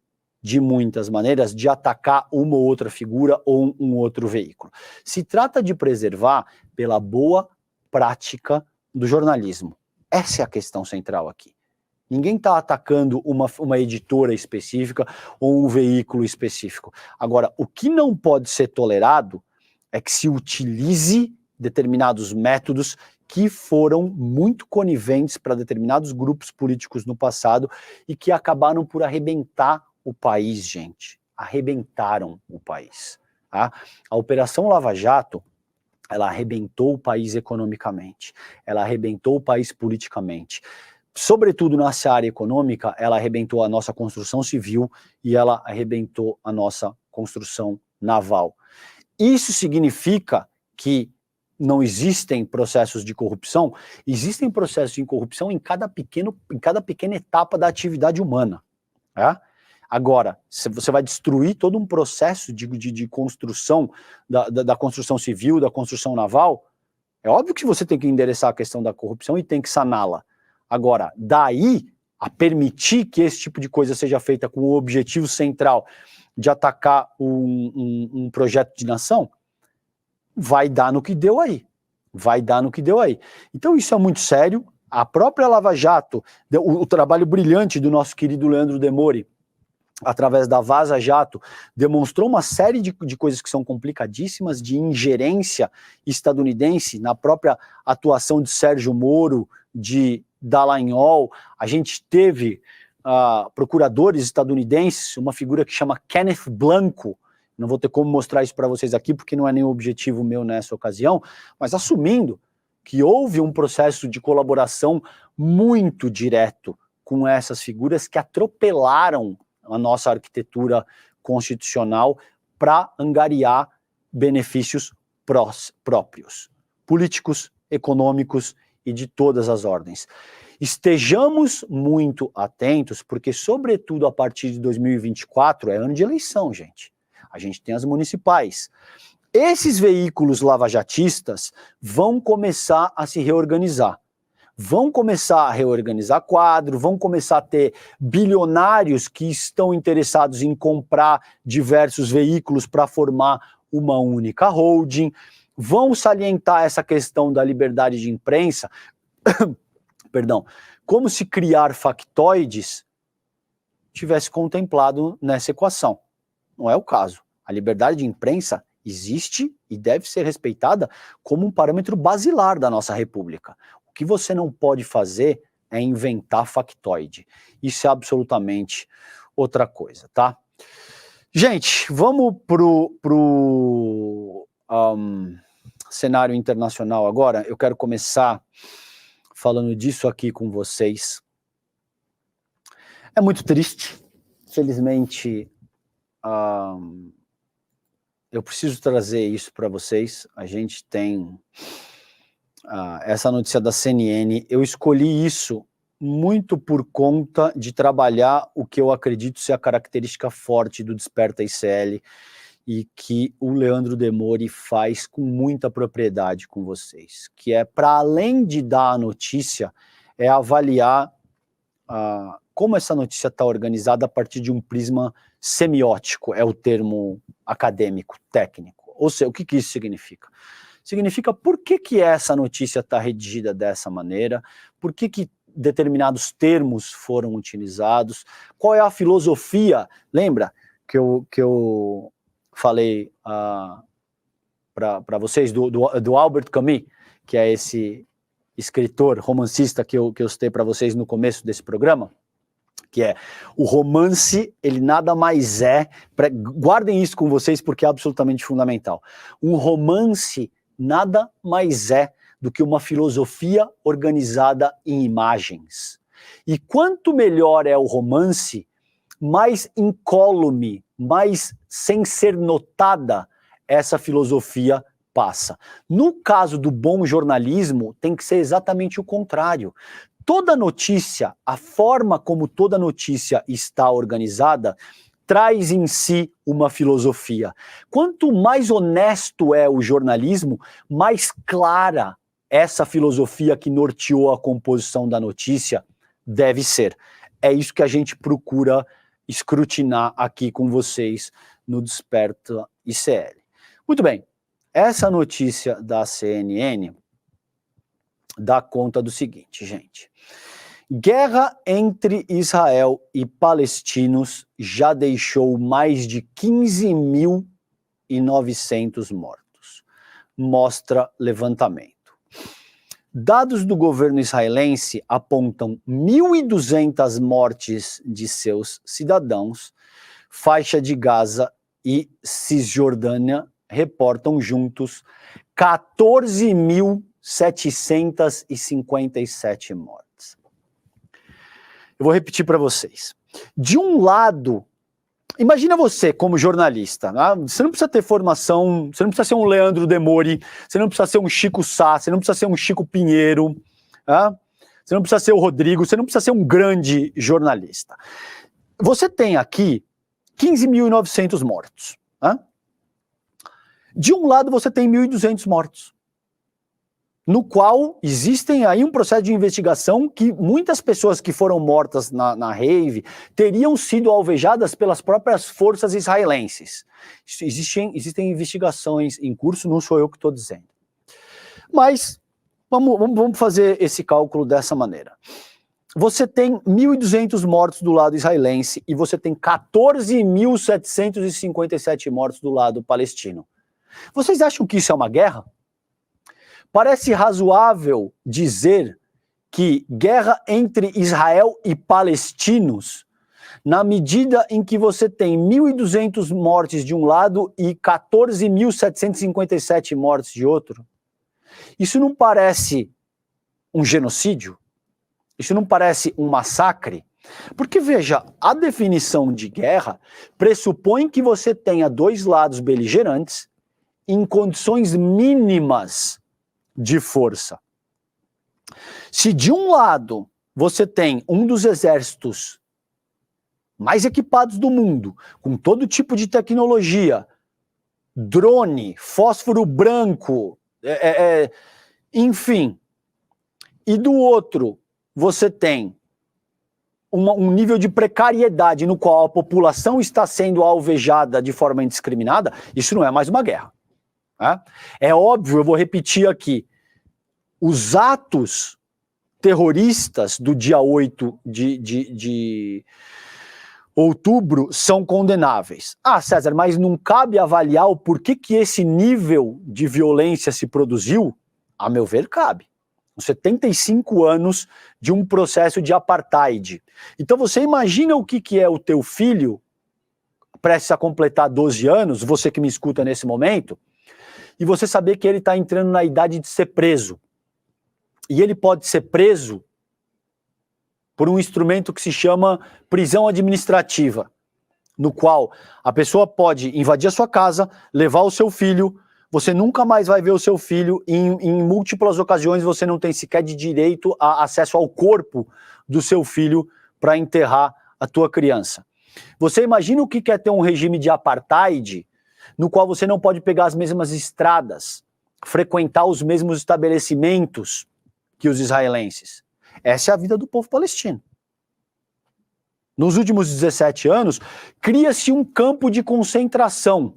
de muitas maneiras, de atacar uma ou outra figura ou um outro veículo. Se trata de preservar pela boa prática do jornalismo. Essa é a questão central aqui. Ninguém está atacando uma editora específica ou um veículo específico. Agora, o que não pode ser tolerado é que se utilize determinados métodos que foram muito coniventes para determinados grupos políticos no passado e que acabaram por arrebentar o país, gente. Arrebentaram o país. Tá? A Operação Lava Jato, ela arrebentou o país economicamente, ela arrebentou o país politicamente. Sobretudo nessa área econômica, ela arrebentou a nossa construção civil e ela arrebentou a nossa construção naval. Isso significa que não existem processos de corrupção? Existem processos de corrupção em cada pequena etapa da atividade humana. Tá? Agora, se você vai destruir todo um processo de construção, da construção civil, da construção naval, é óbvio que você tem que endereçar a questão da corrupção e tem que saná-la. Agora, daí a permitir que esse tipo de coisa seja feita com o objetivo central de atacar um projeto de nação, vai dar no que deu aí. Vai dar no que deu aí. Então isso é muito sério. A própria Lava Jato, o trabalho brilhante do nosso querido Leandro Demore, através da Vaza Jato, demonstrou uma série de coisas que são complicadíssimas, de ingerência estadunidense na própria atuação de Sérgio Moro, de Dallagnol. A gente teve procuradores estadunidenses, uma figura que chama Kenneth Blanco, Não vou ter como mostrar isso para vocês aqui, porque não é nenhum objetivo meu nessa ocasião, mas assumindo que houve um processo de colaboração muito direto com essas figuras que atropelaram a nossa arquitetura constitucional para angariar benefícios próprios, políticos, econômicos e de todas as ordens. Estejamos muito atentos, porque, sobretudo a partir de 2024, é ano de eleição, gente. A gente tem as municipais. Esses veículos lavajatistas vão começar a se reorganizar. Vão começar a reorganizar quadro, vão começar a ter bilionários que estão interessados em comprar diversos veículos para formar uma única holding, vão salientar essa questão da liberdade de imprensa, perdão, como se criar factoides tivesse contemplado nessa equação. Não é o caso. A liberdade de imprensa existe e deve ser respeitada como um parâmetro basilar da nossa república. O que você não pode fazer é inventar factoide. Isso é absolutamente outra coisa, tá? Gente, vamos pro cenário internacional agora. Eu quero começar falando disso aqui com vocês. É muito triste. Felizmente, eu preciso trazer isso para vocês. A gente tem essa notícia da CNN. Eu escolhi isso muito por conta de trabalhar o que eu acredito ser a característica forte do Desperta ICL e que o Leandro Demori faz com muita propriedade com vocês, que é, para além de dar a notícia, é avaliar como essa notícia está organizada a partir de um prisma semiótico, é o termo acadêmico, técnico. Ou seja, o que isso significa? Significa por que essa notícia está redigida dessa maneira, por que determinados termos foram utilizados, qual é a filosofia, lembra que eu falei para vocês do Albert Camus, que é esse escritor, romancista que eu citei para vocês no começo desse programa, que é o romance, ele nada mais é, guardem isso com vocês porque é absolutamente fundamental, um romance nada mais é do que uma filosofia organizada em imagens. E quanto melhor é o romance, mais incólume, mais sem ser notada essa filosofia passa. No caso do bom jornalismo, tem que ser exatamente o contrário. Toda notícia, a forma como toda notícia está organizada, traz em si uma filosofia. Quanto mais honesto é o jornalismo, mais clara essa filosofia que norteou a composição da notícia deve ser. É isso que a gente procura escrutinar aqui com vocês no Desperta ICL. Muito bem, essa notícia da CNN dá conta do seguinte, gente. Guerra entre Israel e palestinos já deixou mais de 15.900 mortos, mostra levantamento. Dados do governo israelense apontam 1.200 mortes de seus cidadãos. Faixa de Gaza e Cisjordânia reportam juntos 14.757 mortes. Eu vou repetir para vocês. De um lado, imagina você como jornalista, né? Você não precisa ter formação, você não precisa ser um Leandro Demori, você não precisa ser um Chico Sá, você não precisa ser um Chico Pinheiro, né? Você não precisa ser o Rodrigo, você não precisa ser um grande jornalista. Você tem aqui 15.900 mortos. Né? De um lado você tem 1.200 mortos, no qual existem aí um processo de investigação que muitas pessoas que foram mortas na rave teriam sido alvejadas pelas próprias forças israelenses. Existem investigações em curso, não sou eu que estou dizendo. Mas vamos fazer esse cálculo dessa maneira. Você tem 1.200 mortos do lado israelense e você tem 14.757 mortos do lado palestino. Vocês acham que isso é uma guerra? Parece razoável dizer que guerra entre Israel e palestinos na medida em que você tem 1.200 mortes de um lado e 14.757 mortes de outro, isso não parece um genocídio? Isso não parece um massacre? Porque, veja, a definição de guerra pressupõe que você tenha dois lados beligerantes em condições mínimas de força. Se de um lado você tem um dos exércitos mais equipados do mundo, com todo tipo de tecnologia, drone, fósforo branco, enfim, e do outro você tem um nível de precariedade no qual a população está sendo alvejada de forma indiscriminada, isso não é mais uma guerra. Né? É óbvio, eu vou repetir aqui, os atos terroristas do dia 8 de outubro são condenáveis. Ah, César, mas não cabe avaliar o porquê que esse nível de violência se produziu? A meu ver, cabe. 75 anos de um processo de apartheid. Então você imagina o que é o teu filho, prestes a completar 12 anos, você que me escuta nesse momento, e você saber que ele está entrando na idade de ser preso. E ele pode ser preso por um instrumento que se chama prisão administrativa, no qual a pessoa pode invadir a sua casa, levar o seu filho, você nunca mais vai ver o seu filho, em múltiplas ocasiões você não tem sequer de direito a acesso ao corpo do seu filho para enterrar a tua criança. Você imagina o que é ter um regime de apartheid, no qual você não pode pegar as mesmas estradas, frequentar os mesmos estabelecimentos que os israelenses. Essa é a vida do povo palestino. Nos últimos 17 anos, cria-se um campo de concentração.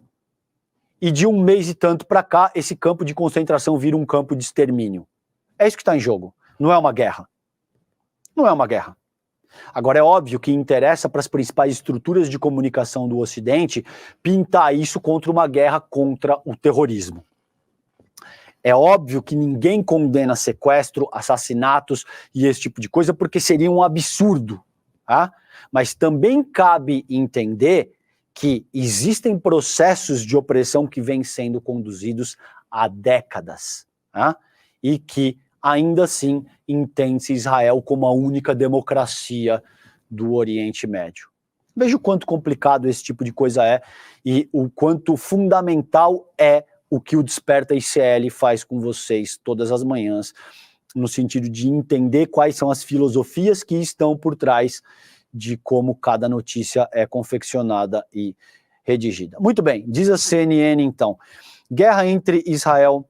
E de um mês e tanto para cá, esse campo de concentração vira um campo de extermínio. É isso que está em jogo. Não é uma guerra. Não é uma guerra. Agora, é óbvio que interessa para as principais estruturas de comunicação do Ocidente pintar isso contra uma guerra contra o terrorismo. É óbvio que ninguém condena sequestro, assassinatos e esse tipo de coisa, porque seria um absurdo. Tá? Mas também cabe entender que existem processos de opressão que vêm sendo conduzidos há décadas, tá? E que ainda assim entende-se Israel como a única democracia do Oriente Médio. Veja o quanto complicado esse tipo de coisa é e o quanto fundamental é o que o Desperta ICL faz com vocês todas as manhãs, no sentido de entender quais são as filosofias que estão por trás de como cada notícia é confeccionada e redigida. Muito bem, diz a CNN então, guerra entre Israel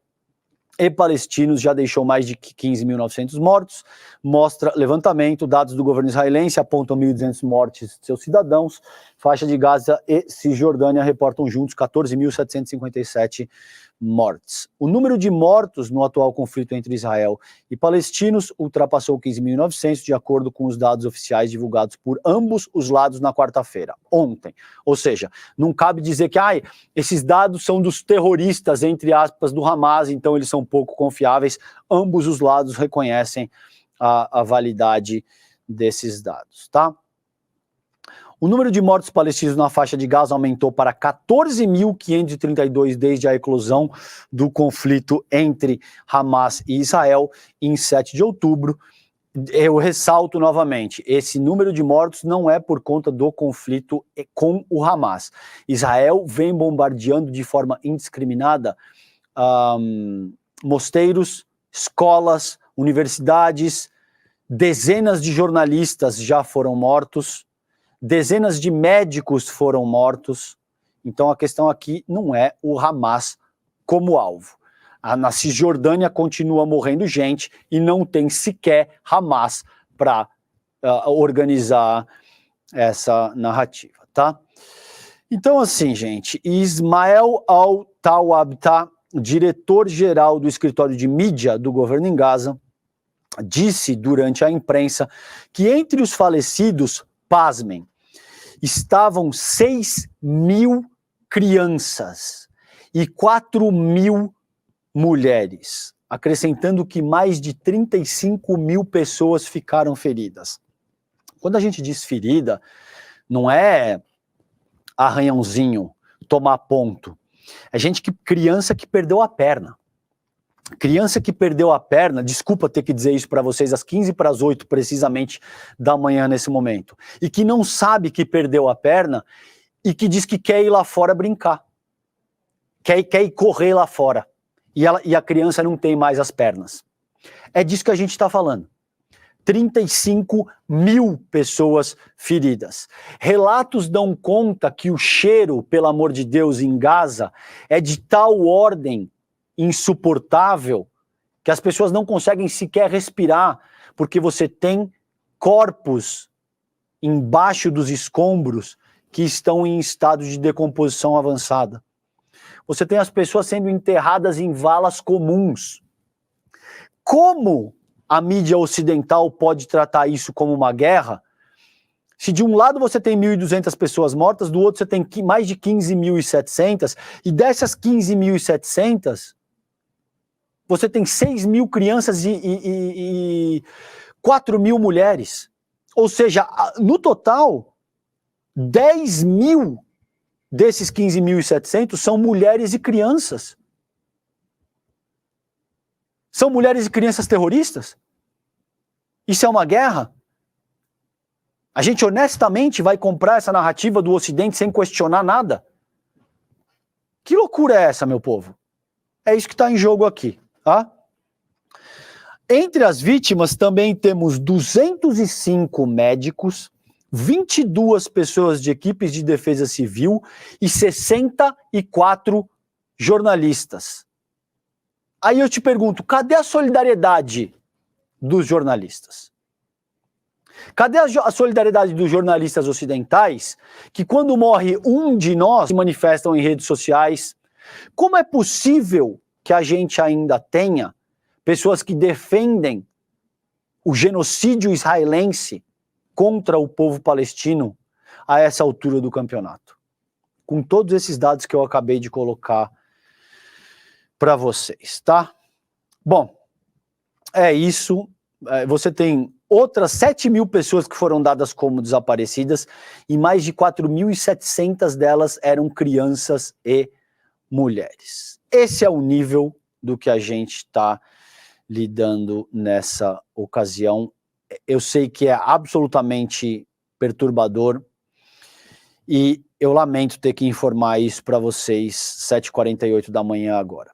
e palestinos já deixou mais de 15.900 mortos, mostra levantamento, dados do governo israelense apontam 1.200 mortes de seus cidadãos, faixa de Gaza e Cisjordânia reportam juntos 14.757 mortes. O número de mortos no atual conflito entre Israel e palestinos ultrapassou 15.900, de acordo com os dados oficiais divulgados por ambos os lados na quarta-feira, ontem. Ou seja, não cabe dizer que esses dados são dos terroristas, entre aspas, do Hamas, então eles são pouco confiáveis. Ambos os lados reconhecem a validade desses dados, tá? O número de mortos palestinos na faixa de Gaza aumentou para 14.532 desde a eclosão do conflito entre Hamas e Israel em 7 de outubro. Eu ressalto novamente, esse número de mortos não é por conta do conflito com o Hamas. Israel vem bombardeando de forma indiscriminada mosteiros, escolas, universidades, dezenas de jornalistas já foram mortos, dezenas de médicos foram mortos. Então a questão aqui não é o Hamas como alvo. Na Cisjordânia continua morrendo gente e não tem sequer Hamas para organizar essa narrativa, tá? Então assim, gente, Ismael Al-Tawabta, diretor-geral do escritório de mídia do governo em Gaza, disse durante a imprensa que entre os falecidos, pasmem, estavam 6.000 crianças e 4.000 mulheres, acrescentando que mais de 35.000 pessoas ficaram feridas. Quando a gente diz ferida, não é arranhãozinho, tomar ponto. É criança que perdeu a perna. Criança que perdeu a perna, desculpa ter que dizer isso para vocês às 7:45 precisamente da manhã nesse momento, e que não sabe que perdeu a perna e que diz que quer ir lá fora brincar, quer ir correr lá fora, e a criança não tem mais as pernas. É disso que a gente está falando. 35 mil pessoas feridas. Relatos dão conta que o cheiro, pelo amor de Deus, em Gaza é de tal ordem insuportável que as pessoas não conseguem sequer respirar, porque você tem corpos embaixo dos escombros que estão em estado de decomposição avançada. Você tem as pessoas sendo enterradas em valas comuns. Como a mídia ocidental pode tratar isso como uma guerra? Se de um lado você tem 1.200 pessoas mortas, do outro você tem mais de 15.700, e dessas 15.700, você tem 6.000 crianças e 4.000 mulheres. Ou seja, no total, 10.000 desses 15.700 são mulheres e crianças. São mulheres e crianças terroristas? Isso é uma guerra? A gente honestamente vai comprar essa narrativa do Ocidente sem questionar nada? Que loucura é essa, meu povo? É isso que está em jogo aqui, tá? Entre as vítimas também temos 205 médicos, 22 pessoas de equipes de defesa civil e 64 jornalistas. Aí eu te pergunto, cadê a solidariedade dos jornalistas? Cadê a solidariedade dos jornalistas ocidentais que, quando morre um de nós, se manifestam em redes sociais? Como é possível que a gente ainda tenha pessoas que defendem o genocídio israelense contra o povo palestino a essa altura do campeonato? Com todos esses dados que eu acabei de colocar para vocês, tá? Bom, é isso. Você tem outras 7.000 pessoas que foram dadas como desaparecidas e mais de 4.700 delas eram crianças e mulheres. Esse é o nível do que a gente está lidando nessa ocasião. Eu sei que é absolutamente perturbador e eu lamento ter que informar isso para vocês 7h48 da manhã agora.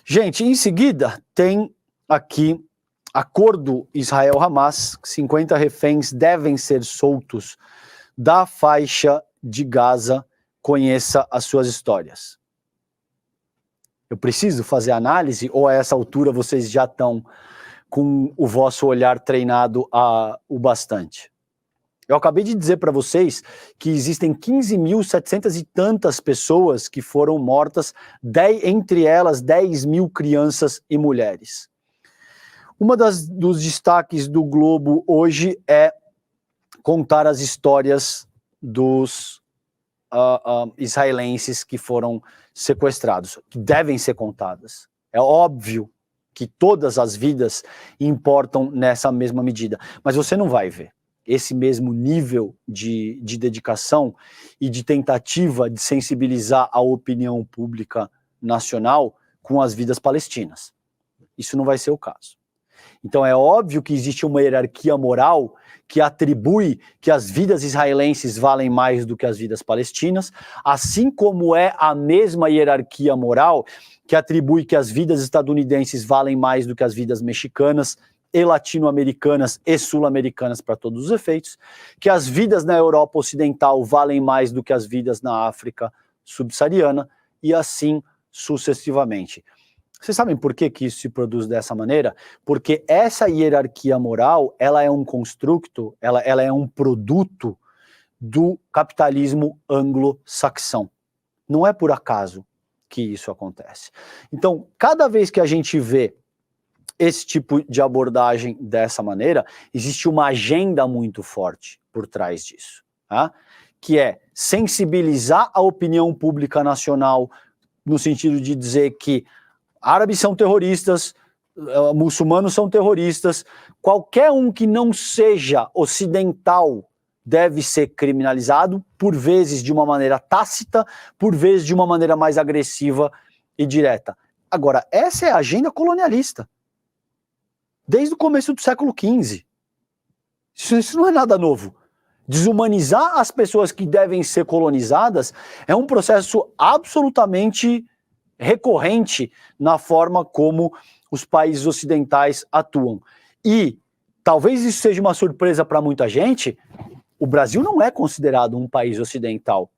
Gente, em seguida tem aqui acordo Israel-Hamas, 50 reféns devem ser soltos da faixa de Gaza, conheça as suas histórias. Eu preciso fazer análise ou a essa altura vocês já estão com o vosso olhar treinado o bastante? Eu acabei de dizer para vocês que existem 15.700 e tantas pessoas que foram mortas, entre elas 10.000 crianças e mulheres. Uma dos destaques do Globo hoje é contar as histórias dos israelenses que foram sequestrados, que devem ser contadas. É óbvio que todas as vidas importam nessa mesma medida, mas você não vai ver esse mesmo nível de dedicação e de tentativa de sensibilizar a opinião pública nacional com as vidas palestinas. Isso não vai ser o caso. Então é óbvio que existe uma hierarquia moral que atribui que as vidas israelenses valem mais do que as vidas palestinas, assim como é a mesma hierarquia moral que atribui que as vidas estadunidenses valem mais do que as vidas mexicanas e latino-americanas e sul-americanas para todos os efeitos, que as vidas na Europa Ocidental valem mais do que as vidas na África subsaariana e assim sucessivamente. Vocês sabem por que isso se produz dessa maneira? Porque essa hierarquia moral, ela é um construto, ela é um produto do capitalismo anglo-saxão. Não é por acaso que isso acontece. Então, cada vez que a gente vê esse tipo de abordagem dessa maneira, existe uma agenda muito forte por trás disso, tá? Que é sensibilizar a opinião pública nacional no sentido de dizer que árabes são terroristas, muçulmanos são terroristas, qualquer um que não seja ocidental deve ser criminalizado, por vezes de uma maneira tácita, por vezes de uma maneira mais agressiva e direta. Agora, essa é a agenda colonialista. Desde o começo do século XV. Isso não é nada novo. Desumanizar as pessoas que devem ser colonizadas é um processo absolutamente recorrente na forma como os países ocidentais atuam. E talvez isso seja uma surpresa para muita gente, o Brasil não é considerado um país ocidental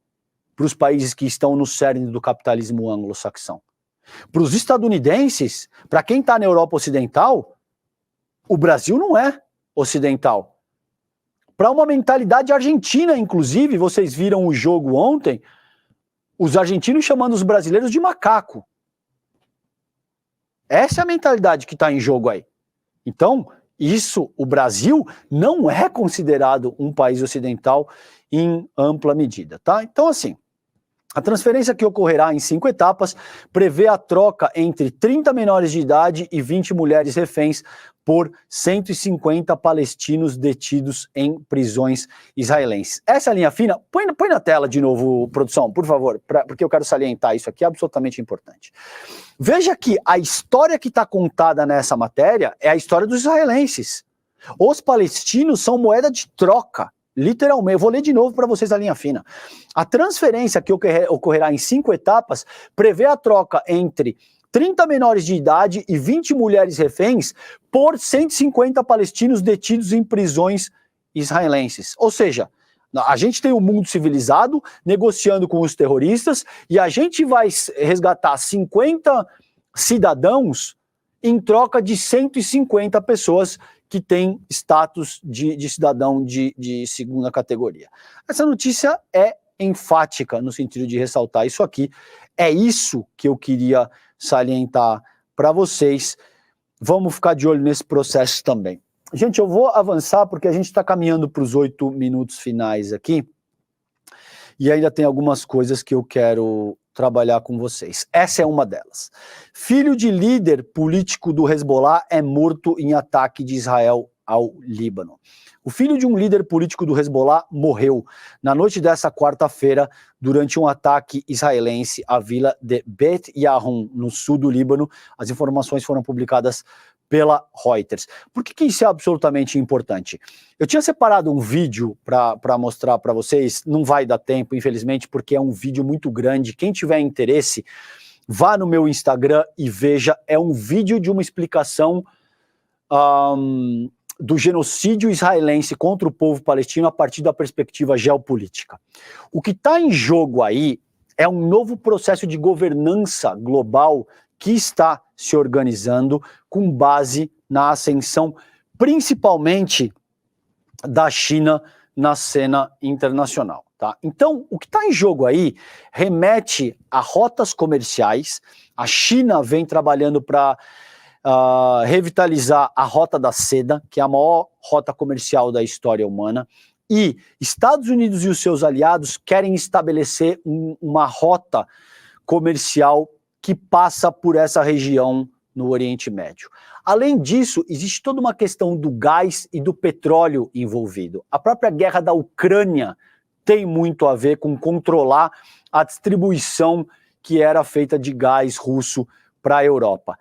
para os países que estão no cerne do capitalismo anglo-saxão. Para os estadunidenses, para quem está na Europa Ocidental, o Brasil não é ocidental. Para uma mentalidade argentina, inclusive, vocês viram o jogo ontem, os argentinos chamando os brasileiros de macaco. Essa é a mentalidade que está em jogo aí. Então, o Brasil não é considerado um país ocidental em ampla medida, tá? Então, assim, a transferência que ocorrerá em 5 etapas prevê a troca entre 30 menores de idade e 20 mulheres reféns por 150 palestinos detidos em prisões israelenses. Essa linha fina, põe na tela de novo, produção, por favor, porque eu quero salientar isso aqui, é absolutamente importante. Veja que a história que está contada nessa matéria é a história dos israelenses. Os palestinos são moeda de troca, literalmente. Eu vou ler de novo para vocês a linha fina. A transferência que ocorrerá em 5 etapas prevê a troca entre 30 menores de idade e 20 mulheres reféns por 150 palestinos detidos em prisões israelenses. Ou seja, a gente tem um mundo civilizado negociando com os terroristas e a gente vai resgatar 50 cidadãos em troca de 150 pessoas que têm status de cidadão de segunda categoria. Essa notícia é enfática no sentido de ressaltar isso aqui. É isso que eu queria salientar para vocês. Vamos ficar de olho nesse processo também. Gente, eu vou avançar porque a gente está caminhando para os 8 minutos finais aqui e ainda tem algumas coisas que eu quero trabalhar com vocês. Essa é uma delas. Filho de líder político do Hezbollah é morto em ataque de Israel ao Líbano. O filho de um líder político do Hezbollah morreu na noite dessa quarta-feira durante um ataque israelense à vila de Bet Yahun, no sul do Líbano. As informações foram publicadas pela Reuters. Por que isso é absolutamente importante? Eu tinha separado um vídeo para mostrar para vocês, não vai dar tempo, infelizmente, porque é um vídeo muito grande. Quem tiver interesse, vá no meu Instagram e veja. É um vídeo de uma explicação do genocídio israelense contra o povo palestino a partir da perspectiva geopolítica. O que está em jogo aí é um novo processo de governança global que está se organizando com base na ascensão, principalmente da China na cena internacional. Tá? Então, o que está em jogo aí remete a rotas comerciais. A China vem trabalhando para revitalizar a Rota da Seda, que é a maior rota comercial da história humana, e Estados Unidos e os seus aliados querem estabelecer uma rota comercial que passa por essa região no Oriente Médio. Além disso, existe toda uma questão do gás e do petróleo envolvido. A própria guerra da Ucrânia tem muito a ver com controlar a distribuição que era feita de gás russo para a Europa.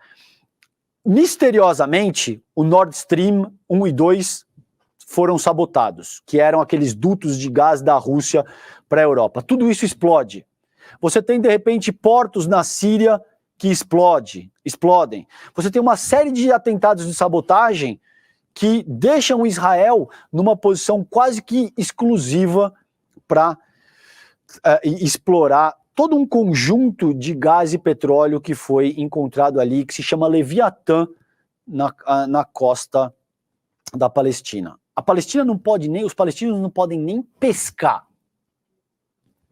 Misteriosamente, o Nord Stream 1 e 2 foram sabotados, que eram aqueles dutos de gás da Rússia para a Europa. Tudo isso explode. Você tem, de repente, portos na Síria que explodem. Você tem uma série de atentados de sabotagem que deixam Israel numa posição quase que exclusiva para explorar todo um conjunto de gás e petróleo que foi encontrado ali, que se chama Leviatã, na costa da Palestina. A Palestina não pode nem, os palestinos não podem nem pescar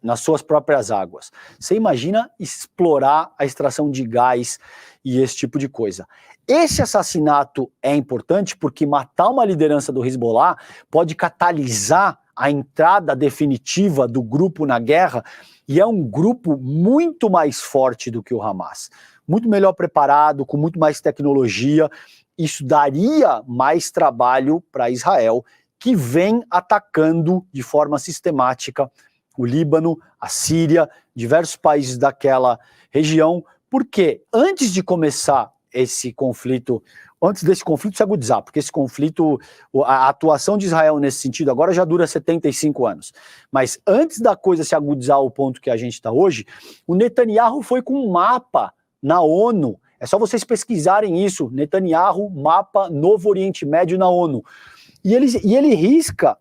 nas suas próprias águas. Você imagina explorar a extração de gás e esse tipo de coisa. Esse assassinato é importante porque matar uma liderança do Hezbollah pode catalisar a entrada definitiva do grupo na guerra, e é um grupo muito mais forte do que o Hamas, muito melhor preparado, com muito mais tecnologia. Isso daria mais trabalho para Israel, que vem atacando de forma sistemática o Líbano, a Síria, diversos países daquela região, porque antes de começar esse conflito, antes desse conflito se agudizar, porque esse conflito, a atuação de Israel nesse sentido agora já dura 75 anos, mas antes da coisa se agudizar ao ponto que a gente está hoje, o Netanyahu foi com um mapa na ONU, é só vocês pesquisarem isso, Netanyahu, mapa Novo Oriente Médio na ONU, e ele risca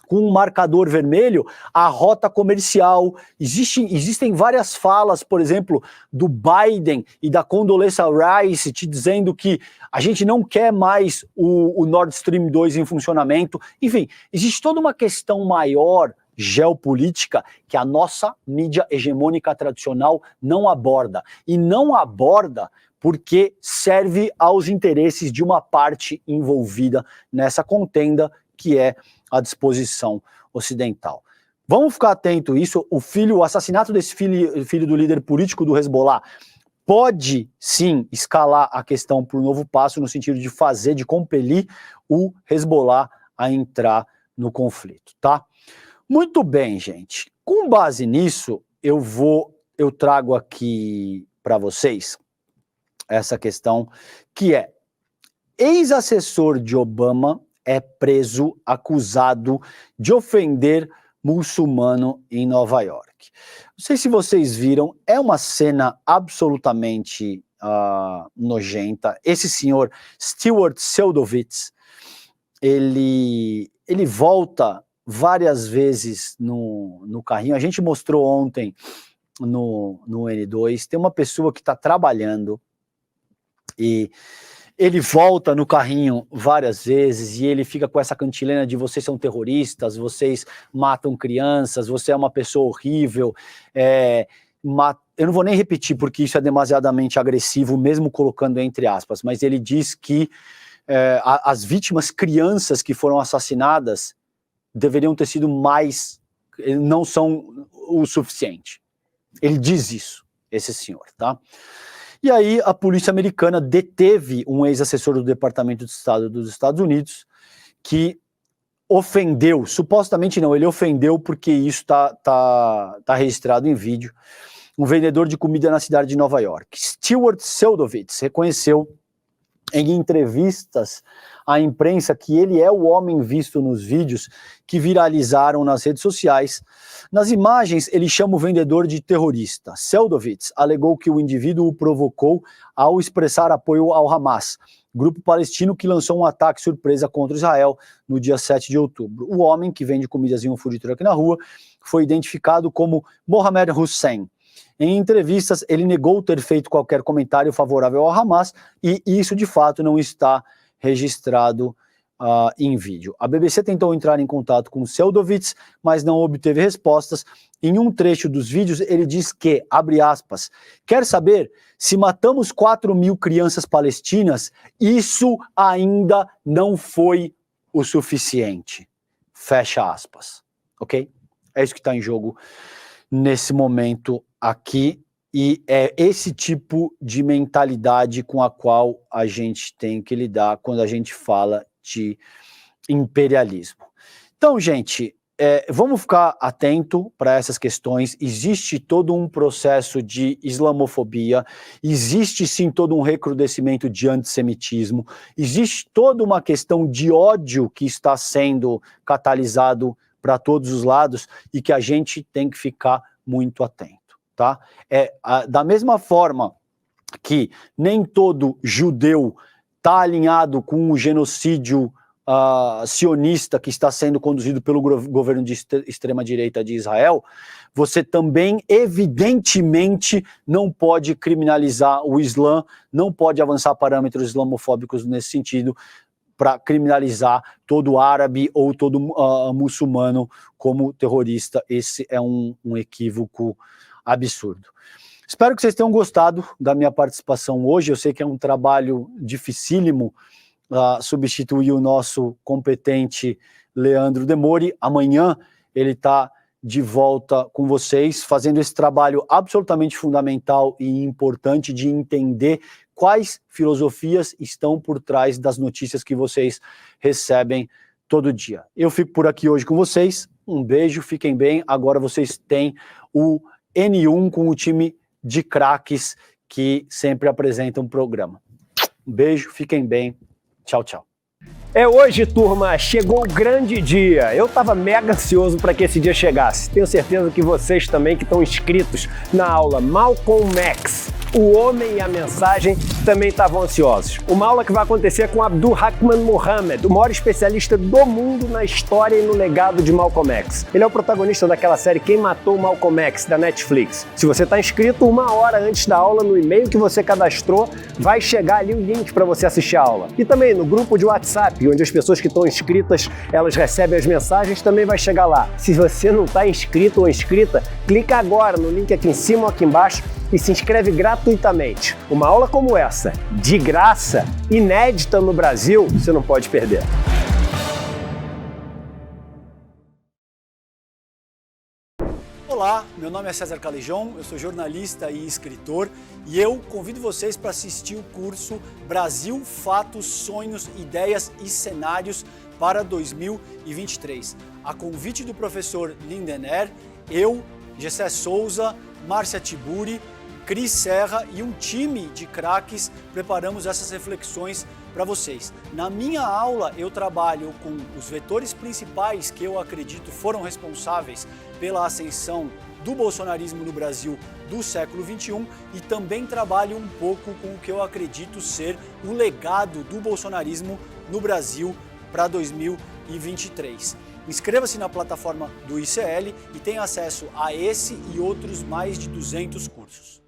com um marcador vermelho a rota comercial. Existem várias falas, por exemplo, do Biden e da Condoleezza Rice te dizendo que a gente não quer mais o Nord Stream 2 em funcionamento. Enfim, existe toda uma questão maior geopolítica que a nossa mídia hegemônica tradicional não aborda. E não aborda porque serve aos interesses de uma parte envolvida nessa contenda, que é à disposição ocidental. Vamos ficar atento a isso. O assassinato desse filho do líder político do Hezbollah pode sim escalar a questão para um novo passo no sentido de compelir o Hezbollah a entrar no conflito, tá? Muito bem, gente. Com base nisso, eu trago aqui para vocês essa questão que é: ex-assessor de Obama é preso acusado de ofender muçulmano em Nova York. Não sei se vocês viram, é uma cena absolutamente nojenta. Esse senhor, Stuart Seldovitz, ele volta várias vezes no carrinho. A gente mostrou ontem no N2, tem uma pessoa que está trabalhando e ele volta no carrinho várias vezes e ele fica com essa cantilena de vocês são terroristas, vocês matam crianças, você é uma pessoa horrível. Eu não vou nem repetir porque isso é demasiadamente agressivo, mesmo colocando entre aspas, mas ele diz que as vítimas crianças que foram assassinadas deveriam ter sido mais, não são o suficiente. Ele diz isso, esse senhor, tá? E aí a polícia americana deteve um ex-assessor do Departamento de Estado dos Estados Unidos que ofendeu, supostamente não, ele ofendeu porque isso tá registrado em vídeo, um vendedor de comida na cidade de Nova York. Stuart Seldovitz reconheceu em entrevistas à imprensa que ele é o homem visto nos vídeos que viralizaram nas redes sociais. Nas imagens, ele chama o vendedor de terrorista. Seldovitz alegou que o indivíduo o provocou ao expressar apoio ao Hamas, grupo palestino que lançou um ataque surpresa contra Israel no dia 7 de outubro. O homem, que vende comidas em um food truck na rua, foi identificado como Mohamed Hussein. Em entrevistas, ele negou ter feito qualquer comentário favorável ao Hamas e isso, de fato, não está registrado em vídeo. A BBC tentou entrar em contato com Seldovitz, mas não obteve respostas. Em um trecho dos vídeos, ele diz que, abre aspas, quer saber, se matamos 4.000 crianças palestinas, isso ainda não foi o suficiente. Fecha aspas. Ok? É isso que está em jogo nesse momento aqui, e é esse tipo de mentalidade com a qual a gente tem que lidar quando a gente fala de imperialismo. Então, gente, vamos ficar atento para essas questões. Existe todo um processo de islamofobia, existe sim todo um recrudescimento de antissemitismo, existe toda uma questão de ódio que está sendo catalisado para todos os lados e que a gente tem que ficar muito atento, tá? Da mesma forma que nem todo judeu está alinhado com o genocídio sionista que está sendo conduzido pelo governo de extrema-direita de Israel, você também, evidentemente, não pode criminalizar o Islã, não pode avançar parâmetros islamofóbicos nesse sentido, para criminalizar todo árabe ou todo muçulmano como terrorista. Esse é um equívoco absurdo. Espero que vocês tenham gostado da minha participação hoje. Eu sei que é um trabalho dificílimo substituir o nosso competente Leandro Demori. Amanhã ele está de volta com vocês, fazendo esse trabalho absolutamente fundamental e importante de entender quais filosofias estão por trás das notícias que vocês recebem todo dia. Eu fico por aqui hoje com vocês. Um beijo, fiquem bem. Agora vocês têm o N1 com o time de craques que sempre apresentam o programa. Um beijo, fiquem bem. Tchau, tchau. É hoje, turma, chegou o grande dia. Eu estava mega ansioso para que esse dia chegasse. Tenho certeza que vocês também que estão inscritos na aula Malcolm X, o homem e a mensagem, também estavam ansiosos. Uma aula que vai acontecer com Abdul-Rahman Muhammad, o maior especialista do mundo na história e no legado de Malcolm X. Ele é o protagonista daquela série Quem Matou Malcolm X, da Netflix. Se você está inscrito, 1 hora antes da aula, no e-mail que você cadastrou, vai chegar ali o link para você assistir a aula. E também no grupo de WhatsApp, onde as pessoas que estão inscritas, elas recebem as mensagens, também vai chegar lá. Se você não está inscrito ou inscrita, clica agora no link aqui em cima ou aqui embaixo e se inscreve gratuitamente. Uma aula como essa, de graça, inédita no Brasil, você não pode perder. Olá, meu nome é César Calejon, eu sou jornalista e escritor e eu convido vocês para assistir o curso Brasil, Fatos, Sonhos, Ideias e Cenários para 2023. A convite do professor Lindener, eu, Gessé Souza, Márcia Tiburi, Cris Serra e um time de craques preparamos essas reflexões para vocês. Na minha aula eu trabalho com os vetores principais que eu acredito foram responsáveis pela ascensão do bolsonarismo no Brasil do século XXI e também trabalho um pouco com o que eu acredito ser o legado do bolsonarismo no Brasil para 2023. Inscreva-se na plataforma do ICL e tenha acesso a esse e outros mais de 200 cursos.